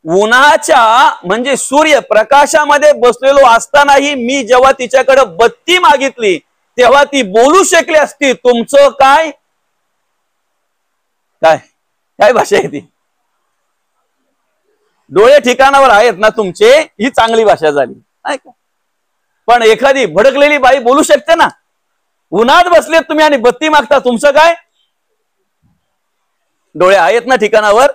S1: उन्हाच्या म्हणजे सूर्य प्रकाशामध्ये बसलेलो असतानाही मी जेव्हा तिच्याकडे बत्ती मागितली तेव्हा ती बोलू शकली असती, तुमचं काय काय काय भाषा आहे ती, डोळे ठिकाणावर आहेत ना तुमचे, ही चांगली भाषा झाली नाही का? पण एखादी भडकलेली बाई बोलू शकते ना, उन्हात बसलेत तुम्ही आणि बत्ती मागता, तुमचं काय, डोळे आहेत ना ठिकाणावर,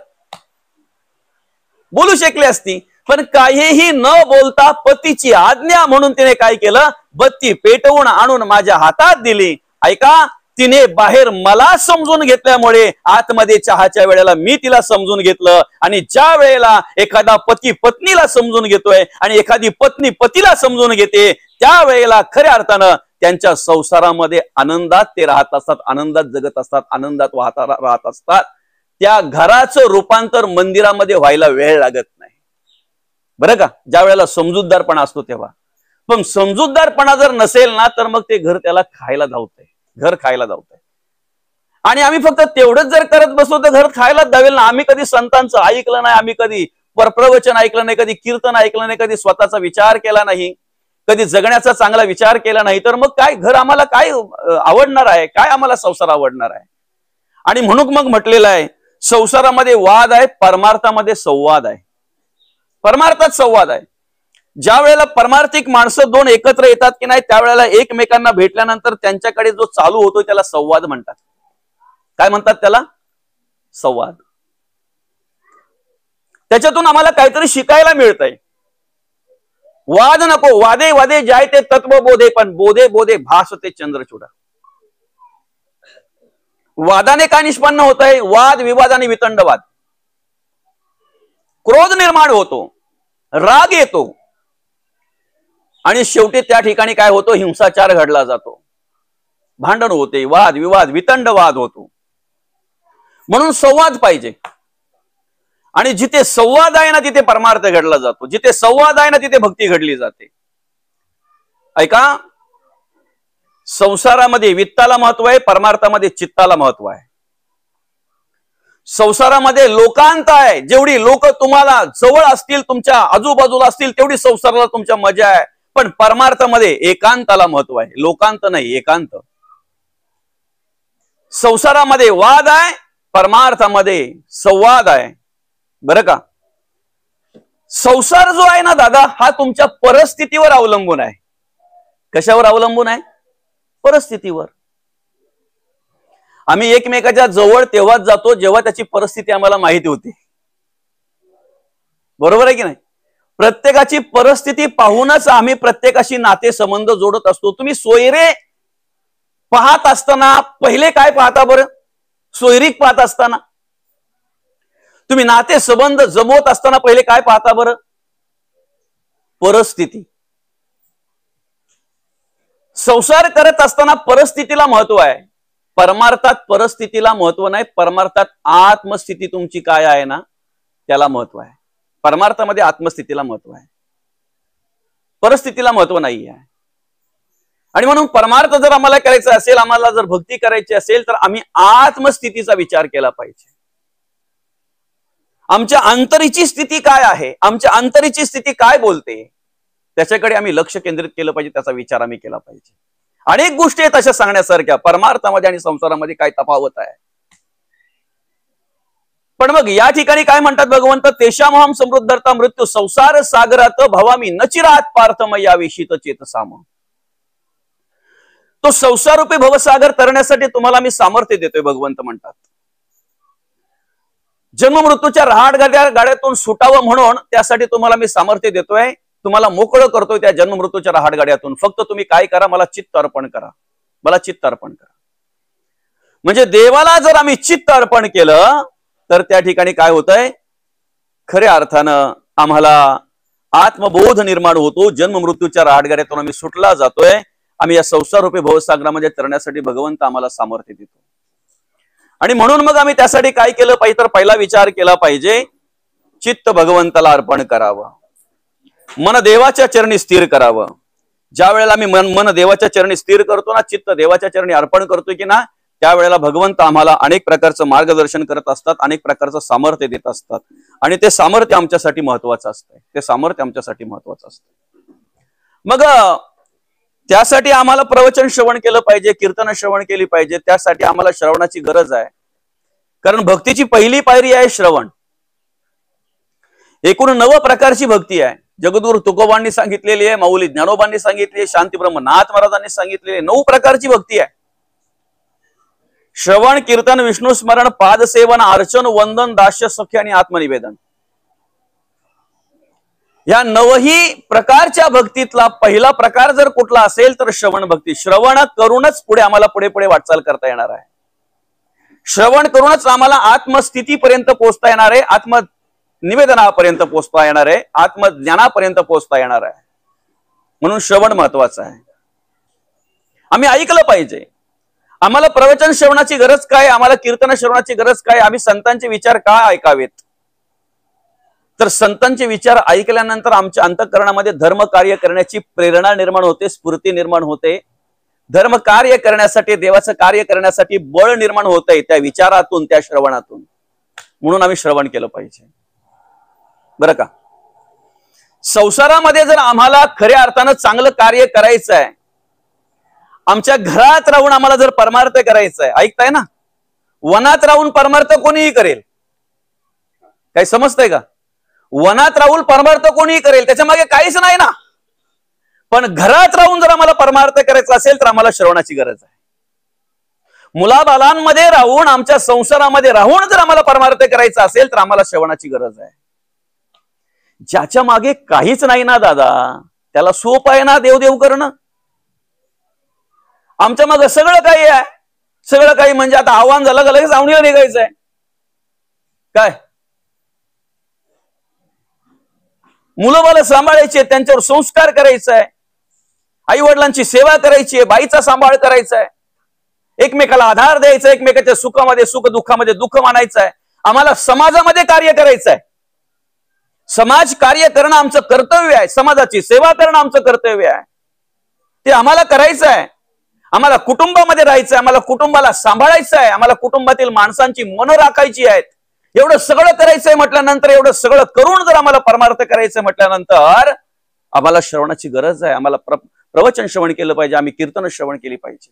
S1: बोलू शकली असती. पण काहीही न बोलता पतीची आज्ञा म्हणून तिने काय केलं, बत्ती पेटवून आणून माझ्या हातात दिली. ऐका, तिने बाहेर मला समजून घेतल्यामुळे आतमध्ये चहाच्या वेळेला मी तिला समजून घेतलं. आणि ज्या वेळेला एखादा पती पत्नीला समजून घेतोय आणि एखादी पत्नी पतीला समजून घेते, त्या वेळेला खऱ्या अर्थानं त्यांच्या संसारामध्ये आनंदात ते राहत असतात, आनंदात जगत असतात, आनंदात राहत असतात. त्या घराचं रूपांतर मंदिरामध्ये व्हायला वेळ लागत नाही, बरं का, ज्या वेळेला समजूतदारपणा असतो तेव्हा. पण समजूतदारपणा जर नसेल ना तर मग ते घर त्याला खायला धावतंय, घर खायला धावतंय. आणि आम्ही फक्त तेवढंच जर करत बसलो तर घर खायलाच जावेल ना. आम्ही कधी संतांचं ऐकलं नाही, आम्ही कधी प्रवचन ऐकलं नाही, कधी कीर्तन ऐकलं नाही, कधी स्वतःचा विचार केला नाही, कधी जगण्याचा चांगला विचार केला नाही, तर मग काय घर आम्हाला काय आवडणार आहे, काय आम्हाला संसार आवडणार आहे. आणि म्हणून मग म्हटलेलं आहे संसारामध्ये वाद आहे, परमार्थामध्ये संवाद आहे. परमार्थात संवाद आहे. ज्या वेळेला परमार्थिक माणसं दोन एकत्र येतात की नाही, त्यावेळेला एकमेकांना भेटल्यानंतर त्यांच्याकडे जो चालू होतो त्याला संवाद म्हणतात. काय म्हणतात त्याला? संवाद. त्याच्यातून आम्हाला काहीतरी शिकायला मिळतंय. वाद नको, वादे वादे जाय ते तत्व बोधे, पण बोधे बोधे भासते चंद्रचूडा. वादाने काय निष्पन्न होत आहे? वाद विवाद आणि वितंडवाद. क्रोध निर्माण होतो, राग येतो आणि शेवटी त्या ठिकाणी काय होतो? हिंसाचार घडला जातो, भांडण होते, वाद विवाद वितंडवाद होतो. म्हणून संवाद पाहिजे. आणि जिथे संवाद आहे ना तिथे परमार्थ घडला जातो, जिथे संवाद आहे ना तिथे भक्ती घडली जाते. ऐका, संसारामध्ये वित्ताला महत्व आहे, परमार्थामध्ये चित्ताला महत्व आहे. संसारामध्ये लोकांत आहे, जेवढी लोक तुम्हाला जवळ असतील, तुमच्या आजूबाजूला असतील, तेवढी संसाराला तुमच्या मजा आहे. पण परमार्थामध्ये एकांताला महत्व आहे, लोकांत नाही, एकांत. संसारामध्ये वाद आहे, परमार्थामध्ये संवाद आहे. बरं का? संसार जो आहे ना दादा, हा तुमच्या परिस्थितीवर अवलंबून आहे. कशावर अवलंबून आहे? परिस्थितीवर. आम्ही एकमेकाच्या जवळ तेव्हाच जातो जेव्हा त्याची परिस्थिती आम्हाला माहिती होती. बरोबर आहे की नाही? प्रत्येकाची परिस्थिती पाहूनच आम्ही प्रत्येकाशी नाते संबंध जोडत असतो. तुम्ही सोयरे पाहत असताना पहिले काय पाहता बरं? सोयरीक पाहत असताना, तुम्ही नाते संबंध जमवत असताना पहिले काय पाहता बरं? परिस्थिती. संसार करत असताना परिस्थितीला महत्व आहे, परमार्थात परिस्थितीला महत्व नाही. परमार्थात आत्मस्थिती तुमची काय आहे ना त्याला महत्व आहे. परमार्थामध्ये आत्मस्थितीला महत्व आहे, परिस्थितीला महत्व नाही आहे. आणि म्हणून परमार्थ जर आम्हाला करायचा असेल, आम्हाला जर भक्ती करायची असेल, तर आम्ही आत्मस्थितीचा विचार केला पाहिजे. आमच्या अंतरीची स्थिती काय आहे, आमच्या अंतरीची स्थिती काय बोलते, त्याच्याकडे आम्ही लक्ष केंद्रित केलं पाहिजे, त्याचा विचार आम्ही केला पाहिजे. अनेक गोष्टी आहेत अशा सांगण्यासारख्या, परमार्थामध्ये आणि संसारामध्ये काय तफावत आहे. पण मग या ठिकाणी काय म्हणतात भगवंत? तेषामहं समृद्धर्ता मृत्यू संसार सागरात भवामी नचिरात पार्थमया विशित चेतसाम. तो संसारूपी भवसागर तरण्यासाठी तुम्हाला मी सामर्थ्य देतोय, भगवंत म्हणतात. जन्म मृत्यूच्या रहाट गाड्यातून सुटावं म्हणून त्यासाठी तुम्हाला मी सामर्थ्य देतोय, तुम्हाला मोकळं करतोय त्या जन्म मृत्यूच्या रहाट गाड्यातून. फक्त तुम्ही काय करा? मला चित्त अर्पण करा, मला चित्त अर्पण करा. म्हणजे देवाला जर आम्ही चित्त अर्पण केलं तर त्या ठिकाणी काय होतंय? खऱ्या अर्थानं आम्हाला आत्मबोध निर्माण होतो. जन्म मृत्यूच्या रहाट गाड्यातून आम्ही सुटला जातोय. आम्ही या संसाररूपी भवसागरामध्ये तरण्यासाठी भगवंत आम्हाला सामर्थ्य देतो. आणि म्हणून मग आम्ही त्यासाठी काय केलं पाहिजे? तर पहिला विचार केला पाहिजे, चित्त भगवंताला अर्पण करावं, मन देवाच्या चरणी स्थिर करावं. ज्या वेळेला आम्ही मन देवाच्या चरणी स्थिर करतो ना, चित्त देवाच्या चरणी अर्पण करतो की ना, त्यावेळेला भगवंत आम्हाला अनेक प्रकारचं मार्गदर्शन करत असतात, अनेक प्रकारचं सामर्थ्य देत असतात. आणि ते सामर्थ्य आमच्यासाठी महत्वाचं असतंय, ते सामर्थ्य आमच्यासाठी महत्वाचं असतं. मग त्यासाठी आम्हाला प्रवचन श्रवण केलं पाहिजे, कीर्तन श्रवण केली पाहिजे. त्यासाठी आम्हाला श्रवणाची गरज आहे, कारण भक्तीची पहिली पायरी आहे श्रवण. एकूण 9 प्रकारची भक्ती आहे. जगद्गुरु तुकोबांनी सांगितलेली आहे, माऊली ज्ञानोबांनी सांगितली आहे, शांती ब्रह्मनाथ महाराजांनी सांगितलेली आहे. 9 प्रकारची भक्ती आहे. श्रवण, कीर्तन, विष्णू स्मरण, पादसेवन, अर्चन, वंदन, दास्य सख्य आणि आत्मनिवेदन. या 9ही प्रकारच्या भक्तीतला पहिला प्रकार जर कुठला असेल तर श्रवण भक्ती. श्रवण करूनच पुढे आम्हाला पुढे पुढे वाटचाल करता येणार आहे. श्रवण करूनच आम्हाला आत्मस्थितीपर्यंत पोहोचता येणार आहे, आत्मनिवेदनापर्यंत पोहोचता येणार आहे, आत्मज्ञानापर्यंत पोहोचता येणार आहे. म्हणून श्रवण महत्वाचं आहे. आम्ही ऐकलं पाहिजे. आम्हाला प्रवचन श्रवणाची गरज काय, आम्हाला कीर्तन श्रवणाची गरज काय, आम्ही संतांचे विचार का ऐकावेत? तर संतांचे विचार ऐकल्यानंतर आमच्या अंतःकरणामध्ये धर्म कार्य करण्याची प्रेरणा निर्माण होते, स्फूर्ती निर्माण होते, धर्म कार्य करण्यासाठी, देवाचं कार्य करण्यासाठी बळ निर्माण होत आहे त्या विचारातून, त्या श्रवणातून. म्हणून आम्ही श्रवण केलं पाहिजे, बरं का. संसारामध्ये जर आम्हाला खऱ्या अर्थानं चांगलं कार्य करायचं आहे, आमच्या घरात राहून आम्हाला जर परमार्थ करायचं आहे, ऐकताय ना, वनात राहून परमार्थ कोणीही करेल, काही समजतंय का? वनात राहून परमार्थ कोणीही करेल, त्याच्या मागे काहीच नाही ना. पण घरात राहून जर आम्हाला परमार्थ करायचा असेल तर आम्हाला श्रवणाची गरज आहे. मुलाबालांमध्ये राहून, आमच्या संसारामध्ये राहून जर आम्हाला परमार्थ करायचा असेल तर आम्हाला श्रवणाची गरज आहे. ज्याच्या मागे काहीच नाही ना दादा, त्याला सोप आहे ना देवदेव करणं. आमच्या मागे सगळं काही आहे, सगळं काही म्हणजे आता आव्हान झालं का लगेच आवणीला निघायचंय काय? मुलं बाळ सांभाळायचे, त्यांच्यावर संस्कार करायचा आहे, आई वडिलांची सेवा करायची आहे, बाईचा सांभाळ करायचा आहे, एकमेकाला आधार द्यायचा, एकमेकाच्या सुखामध्ये सुख, दुःखामध्ये दुःख मानायचं आहे. आम्हाला समाजामध्ये कार्य करायचं आहे. समाज कार्य करणं आमचं कर्तव्य आहे, समाजाची सेवा करणं आमचं कर्तव्य आहे, ते आम्हाला करायचं आहे. आम्हाला कुटुंबामध्ये राहायचं आहे, आम्हाला कुटुंबाला सांभाळायचं आहे, आम्हाला कुटुंबातील माणसांची मनं राखायची आहेत. एवढं सगळं करायचंय म्हटल्यानंतर, एवढं सगळं करून जर आम्हाला परमार्थ करायचंय म्हटल्यानंतर आम्हाला श्रवणाची गरज आहे. आम्हाला प्रवचन श्रवण केलं पाहिजे, आम्ही कीर्तन श्रवण केली पाहिजे.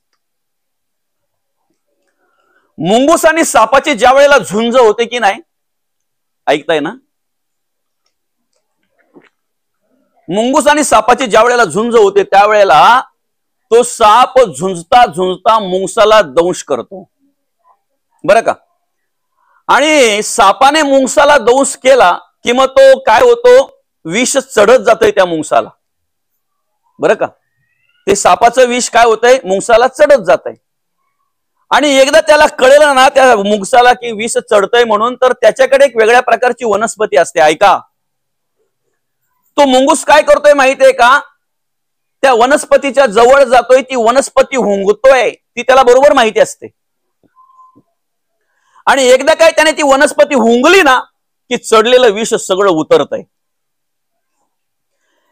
S1: मुंगूस आणि सापाची ज्या वेळेला झुंज होते की नाही, ऐकताय ना, मुंगूस आणि सापाची ज्या वेळेला झुंज होते त्यावेळेला तो साप झुंजता झुंजता मुंगसाला दंश करतो, बरं का. आणि सापाने मुंगसाला दंश केला कि मग तो काय होतो, विष चढत जातंय त्या मुंगसाला, बरं का. ते सापाचं विष काय होतंय, मुंगसाला चढत जातंय. आणि एकदा त्याला कळलं ना त्या मुंगसाला की विष चढतंय म्हणून, तर त्याच्याकडे एक वेगळ्या प्रकारची वनस्पती असते, ऐका. तो मुंगूस काय करतोय माहितीये का, त्या वनस्पतीच्या जवळ जातोय, ती वनस्पती हुंगतोय, ती त्याला बरोबर माहिती असते. आणि एकदा काय त्याने ती वनस्पती हुंगली ना की चढलेलं विष सगळं उतरतंय.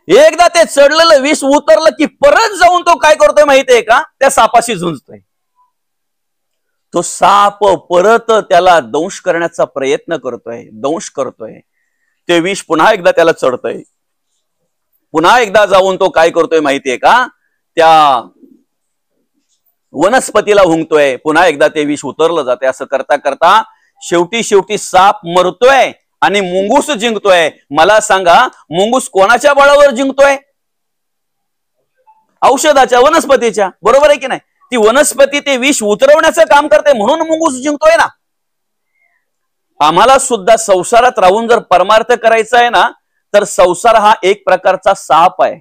S1: एकदा ते चढलेलं विष उतरलं की परत जाऊन तो काय करतोय माहितीये का, त्या सापाशी झुंजतोय. तो साप परत त्याला दंश करण्याचा प्रयत्न करतोय, दंश करतोय. ते विष पुन्हा एकदा त्याला चढतंय. पुन्हा एकदा जाऊन तो काय करतोय माहितीये का, त्या वनस्पतीला हुंगतोय. पुन्हा एकदा ते विष उतरलं जाते. असं करता करता शेवटी साप मरतोय आणि मुंगूस जिंकतोय. मला सांगा, मुंगूस कोणाच्या बळावर जिंकतोय? औषधाच्या, वनस्पतीच्या, बरोबर आहे की नाही. ती वनस्पती ते विष उतरवण्याचं काम करते म्हणून मुंगूस जिंकतोय ना. आम्हाला सुद्धा संसारात राहून जर परमार्थ करायचा आहे ना, तर संसार हा एक प्रकारचा साप आहे.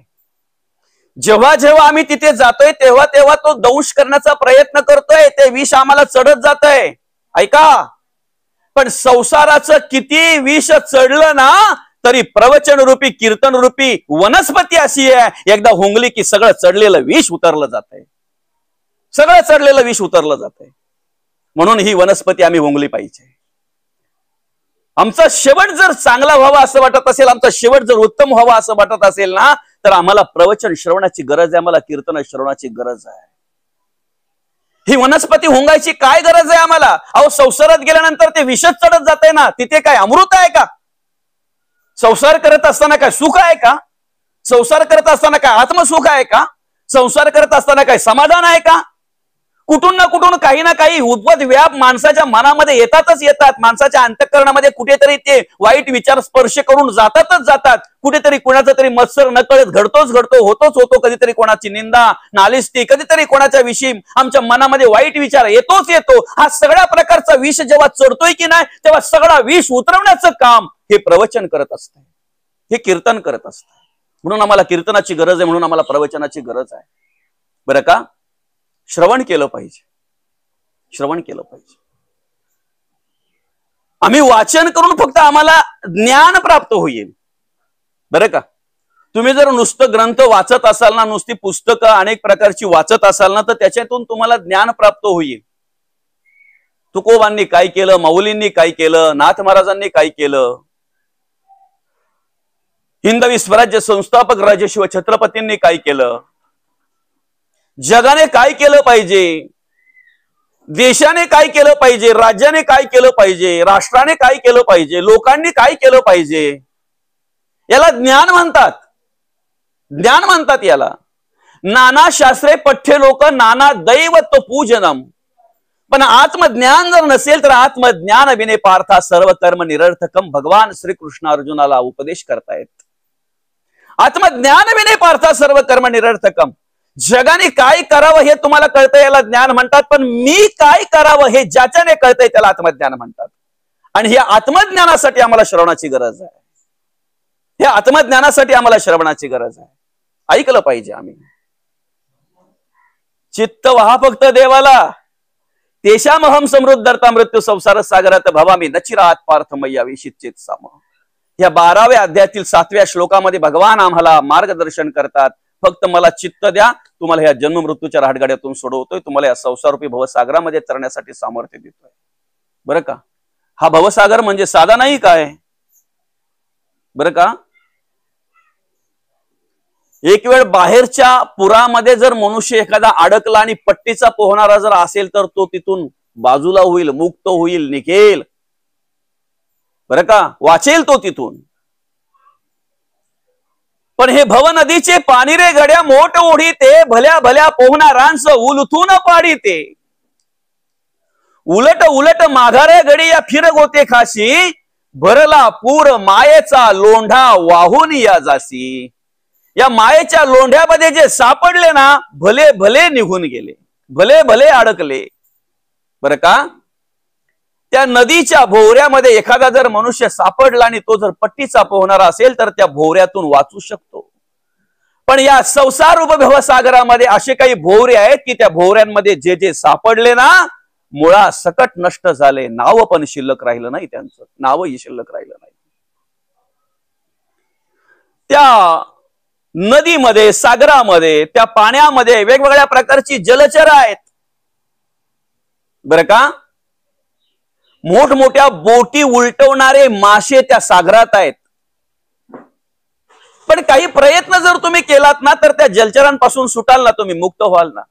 S1: जेव्हा जेव्हा आम्ही तिथे जातोय तेव्हा तेव्हा तो दंश करण्याचा प्रयत्न करतोय, ते विष आम्हाला चढत जातंय, ऐका. पण संसाराचं किती विष चढलं ना तरी प्रवचन रूपी, कीर्तन रूपी वनस्पती अशी आहे, एकदा हुंगली की सगळं चढलेलं विष उतरलं जातंय, सगळं चढलेलं विष उतरलं जातंय. म्हणून ही वनस्पती आम्ही हुंगली पाहिजे. आमचा शेवट जर चांगला व्हावा असं वाटत असेल, आमचा शेवट जर उत्तम व्हावा असं वाटत असेल ना, तर आम्हाला प्रवचन श्रवणाची गरज आहे, आम्हाला कीर्तन श्रवणाची गरज आहे. ही वनस्पती हुंगायची काय गरज आहे आम्हाला? अहो, संसारात गेल्यानंतर ते विषच चढत जाते ना, तिथे काय अमृत आहे का? संसार करत असताना काय सुख आहे का? संसार करत असताना काय आत्मसुख आहे का? संसार करत असताना काय समाधान आहे का? कुठून ना कुठून काही ना काही उद्भट व्याप माणसाच्या मनामध्ये येतातच येतात. माणसाच्या अंतःकरणामध्ये कुठेतरी ते वाईट विचार स्पर्श करून जातातच जातात. कुठेतरी कोणाचा तरी मत्सर नकळत घडतोच घडतो, होतोच होतो. कधीतरी कोणाची निंदा, नालिष्टी, कधीतरी कोणाच्या विषयी आमच्या मनामध्ये वाईट विचार येतोच येतो. हा सगळ्या प्रकारचा विष जेव्हा चढतोय की नाही, तेव्हा सगळा विष उतरवण्याचं काम हे प्रवचन करत असतं, हे कीर्तन करत असतं. म्हणून आम्हाला कीर्तनाची गरज आहे, म्हणून आम्हाला प्रवचनाची गरज आहे, बरं का. श्रवण केलं पाहिजे, श्रवण केलं पाहिजे. आम्ही वाचन करून फक्त आम्हाला ज्ञान प्राप्त होईल, बरं का. तुम्ही जर नुसतं ग्रंथ वाचत असाल ना, नुसती पुस्तकं अनेक प्रकारची वाचत असाल ना, तर त्याच्यातून तुम्हाला ज्ञान प्राप्त होईल. तुकोबांनी काय केलं, माऊलींनी काय केलं, नाथ महाराजांनी काय केलं, हिंदवी स्वराज्य संस्थापक राजे शिव छत्रपतींनी काय केलं, जगाने काय केलं पाहिजे, देशाने काय केलं पाहिजे, राज्याने काय केलं पाहिजे, राष्ट्राने काय केलं पाहिजे, लोकांनी काय केलं पाहिजे, याला ज्ञान म्हणतात. ज्ञान म्हणतात याला. नाना शास्त्रे पठ्य लोक नाना दैवत्व पूजनम. पण आत्मज्ञान जर नसेल तर आत्मज्ञान विने पार्था सर्व कर्म निरर्थकम. भगवान श्रीकृष्ण अर्जुनाला उपदेश करतायत. आत्मज्ञान विने पार्था सर्व कर्म निरर्थकम. जगाने काय करावं हे तुम्हाला कळतं याला ज्ञान म्हणतात, पण मी काय करावं हे ज्याच्याने कळतंय त्याला आत्मज्ञान म्हणतात. आणि या आत्मज्ञानासाठी आम्हाला श्रवणाची गरज आहे. या आत्मज्ञानासाठी आम्हाला श्रवणाची गरज आहे. ऐकलं पाहिजे आम्ही. चित्त वहा फक्त देवाला. तेषामहम समृद्धर्ता मृत्यू संसार सागरात भवामी नचिरात पार्थ मय्या विशिचित साम. या 12व्या अध्यायातील 7व्या श्लोकामध्ये भगवान आम्हाला मार्गदर्शन करतात. फक्त मला चित्त द्या, तुम्हाला ह्या जन्म मृत्यूच्या राहटगाड्यातून सोडवतोय, तुम्हाला या संसारूपी भवसागरामध्ये तरण्यासाठी सामर्थ्य देतोय. बरं का. हा भवसागर म्हणजे साधा नाही काय, बरं का. एक वेळ बाहेरच्या पुरामध्ये जर मनुष्य एखादा अडकला आणि पट्टीचा पोहणारा जर असेल तर तो तिथून बाजूला होईल, मुक्त होईल, निघेल, बरं का, वाचेल तो तिथून. पण हे भव नदीचे पाणी रे गड्या मोठ ओढी ते, भल्या भल्या पोहणारांच उलथून पाडी ते. उलट उलट माघारे गडी या फिर गोते खाशी, भरला पूर मायेचा लोंढा वाहून या जासी. या मायेच्या लोंढ्यामध्ये जे सापडले ना, भले भले निघून गेले, भले भले अडकले, बरं का. त्या नदीच्या भोवऱ्यामध्ये एखादा जर मनुष्य सापडला आणि तो जर पट्टीचा पोहणारा असेल तर त्या भोवऱ्यातून वाचू शकतो. पण या संसार भवसागरामध्ये असे काही भोवरे आहेत की त्या भोवऱ्यांमध्ये जे जे सापडले ना, मुळा सकट नष्ट झाले. नाव पण शिल्लक राहिलं नाही, त्यांचं नावही शिल्लक राहिलं नाही. त्या नदीमध्ये, सागरामध्ये, त्या पाण्यामध्ये वेगवेगळ्या प्रकारची जलचर आहेत, बरं का. मोठमोठ्या बोटी उलटवणारे मासे त्या सागरात आहेत. पण काही प्रयत्न जर तुम्ही केलात ना तर त्या जलचरांपासून सुटाल ना, तुम्ही मुक्त व्हाल ना.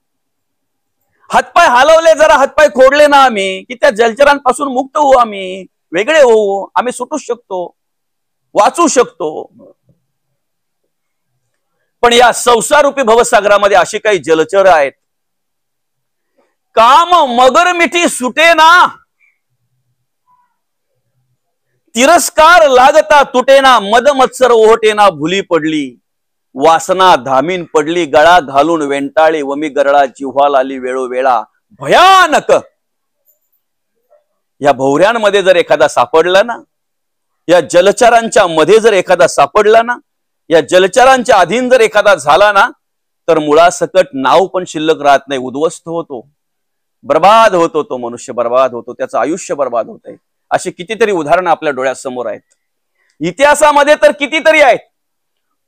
S1: हातपाय हलवले, जरा हातपाय खोडले ना आम्ही, की त्या जलचरांपासून मुक्त होऊ, आम्ही वेगळे होऊ, आम्ही सुटू शकतो, वाचू शकतो. पण या संसारूपी भवसागरामध्ये अशी काही जलचर आहेत. काम मगर मिठी सुटे ना, तिरस्कार लागता तुटेना, मद मत्सर ओहटेना भुली पडली, वासना धामीन पडली गळा घालून वेंटाळी, वमी गरळा जिव्हाल आली वेळोवेळा भयानक. या भोवऱ्यांमध्ये जर एखादा सापडला ना, या जलचरांच्या मध्ये जर एखादा सापडला ना, या जलचरांच्या अधीन जर एखादा झाला ना, तर मुळासकट नाव पण शिल्लक राहत नाही, उद्ध्वस्त होतो, बर्बाद होतो, तो मनुष्य बर्बाद होतो, त्याचं आयुष्य बर्बाद होतंय. अशी कितीतरी उदाहरणं आपल्या डोळ्यासमोर आहेत. इतिहासामध्ये तर कितीतरी आहेत,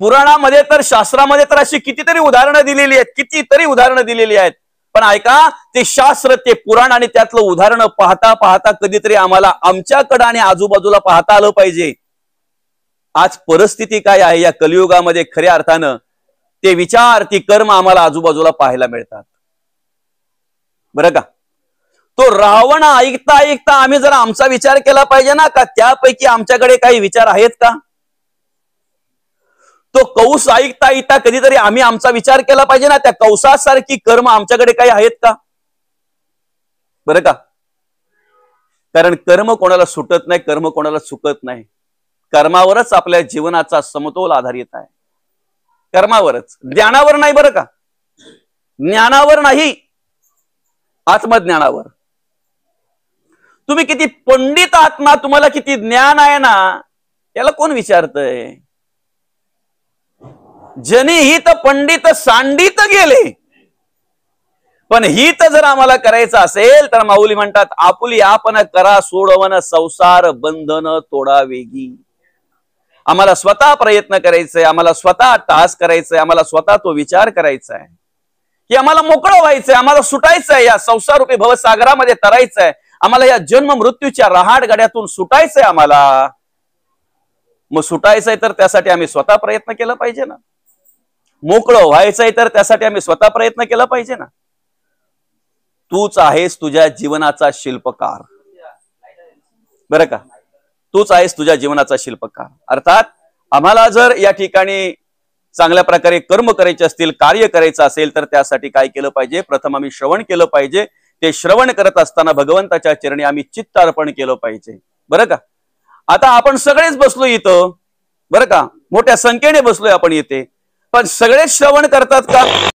S1: पुराणामध्ये तर, शास्त्रामध्ये तर अशी कितीतरी उदाहरणं दिलेली आहेत, कितीतरी उदाहरणं दिलेली आहेत. पण ऐका, ते शास्त्र, ते पुराण आणि त्यातलं उदाहरणं पाहता पाहता कधीतरी आम्हाला आमच्याकडं आणि आजूबाजूला पाहता आलं पाहिजे. आज परिस्थिती काय आहे या कलियुगामध्ये, खऱ्या अर्थानं ते विचार, ती कर्म आम्हाला आजूबाजूला पाहायला मिळतात, बरं का. तो रावण ऐकता ऐकता आम्ही जरा आमचा विचार केला पाहिजे ना, का त्यापैकी आमच्याकडे काही विचार आहेत का. तो कौस ऐकता ऐकता कधीतरी आम्ही आमचा विचार केला पाहिजे ना, त्या कौसासारखी कर्म आमच्याकडे काही आहेत का, बरं का. कारण कर्म कोणाला सुटत नाही, कर्म कोणाला चुकत नाही. कर्मावरच आपल्या जीवनाचा समतोल आधारित आहे, कर्मावरच, ज्ञानावर नाही, बरं का. ज्ञानावर नाही, आत्मज्ञानावर. तुम्ही किती पंडित आहात ना, तुम्हाला किती ज्ञान आहे ना, याला कोण विचारतय. जनी हित पंडित सांडित गेले. पण हित जर आम्हाला करायचं असेल तर माऊली म्हणतात, आपुली आपण करा सोडवन संसार बंधन तोडा वेगी. आम्हाला स्वतः प्रयत्न करायचंय, आम्हाला स्वतः टास्क करायचंय, आम्हाला स्वतः तो विचार करायचा आहे की आम्हाला मोकळं व्हायचंय, आम्हाला सुटायचंय, या संसारूपी भवसागरामध्ये तरायचंय, आम्हाला या जन्म मृत्यूच्या रहाट गाड्यातून सुटायचंय आम्हाला. मग सुटायचंय तर त्यासाठी आम्ही स्वतः प्रयत्न केला पाहिजे ना. मोकळं व्हायचंय तर त्यासाठी आम्ही स्वतः प्रयत्न केला पाहिजे ना. तूच आहेस तुझ्या जीवनाचा शिल्पकार, बरं का, तूच आहेस तुझ्या जीवनाचा शिल्पकार. अर्थात आम्हाला जर या ठिकाणी चांगल्या प्रकारे कर्म करायचे असतील, कार्य करायचं असेल, तर त्यासाठी काय केलं पाहिजे? प्रथम आम्ही श्रवण केलं पाहिजे. ते श्रवण करत असताना भगवंताच्या चरणी आम्ही चित्त अर्पण केलं पाहिजे, बरं का. आता आपण सगळेच बसलो इथं, बरं का, मोठ्या संख्येने बसलोय आपण इथे, पण सगळेच श्रवण करतात का?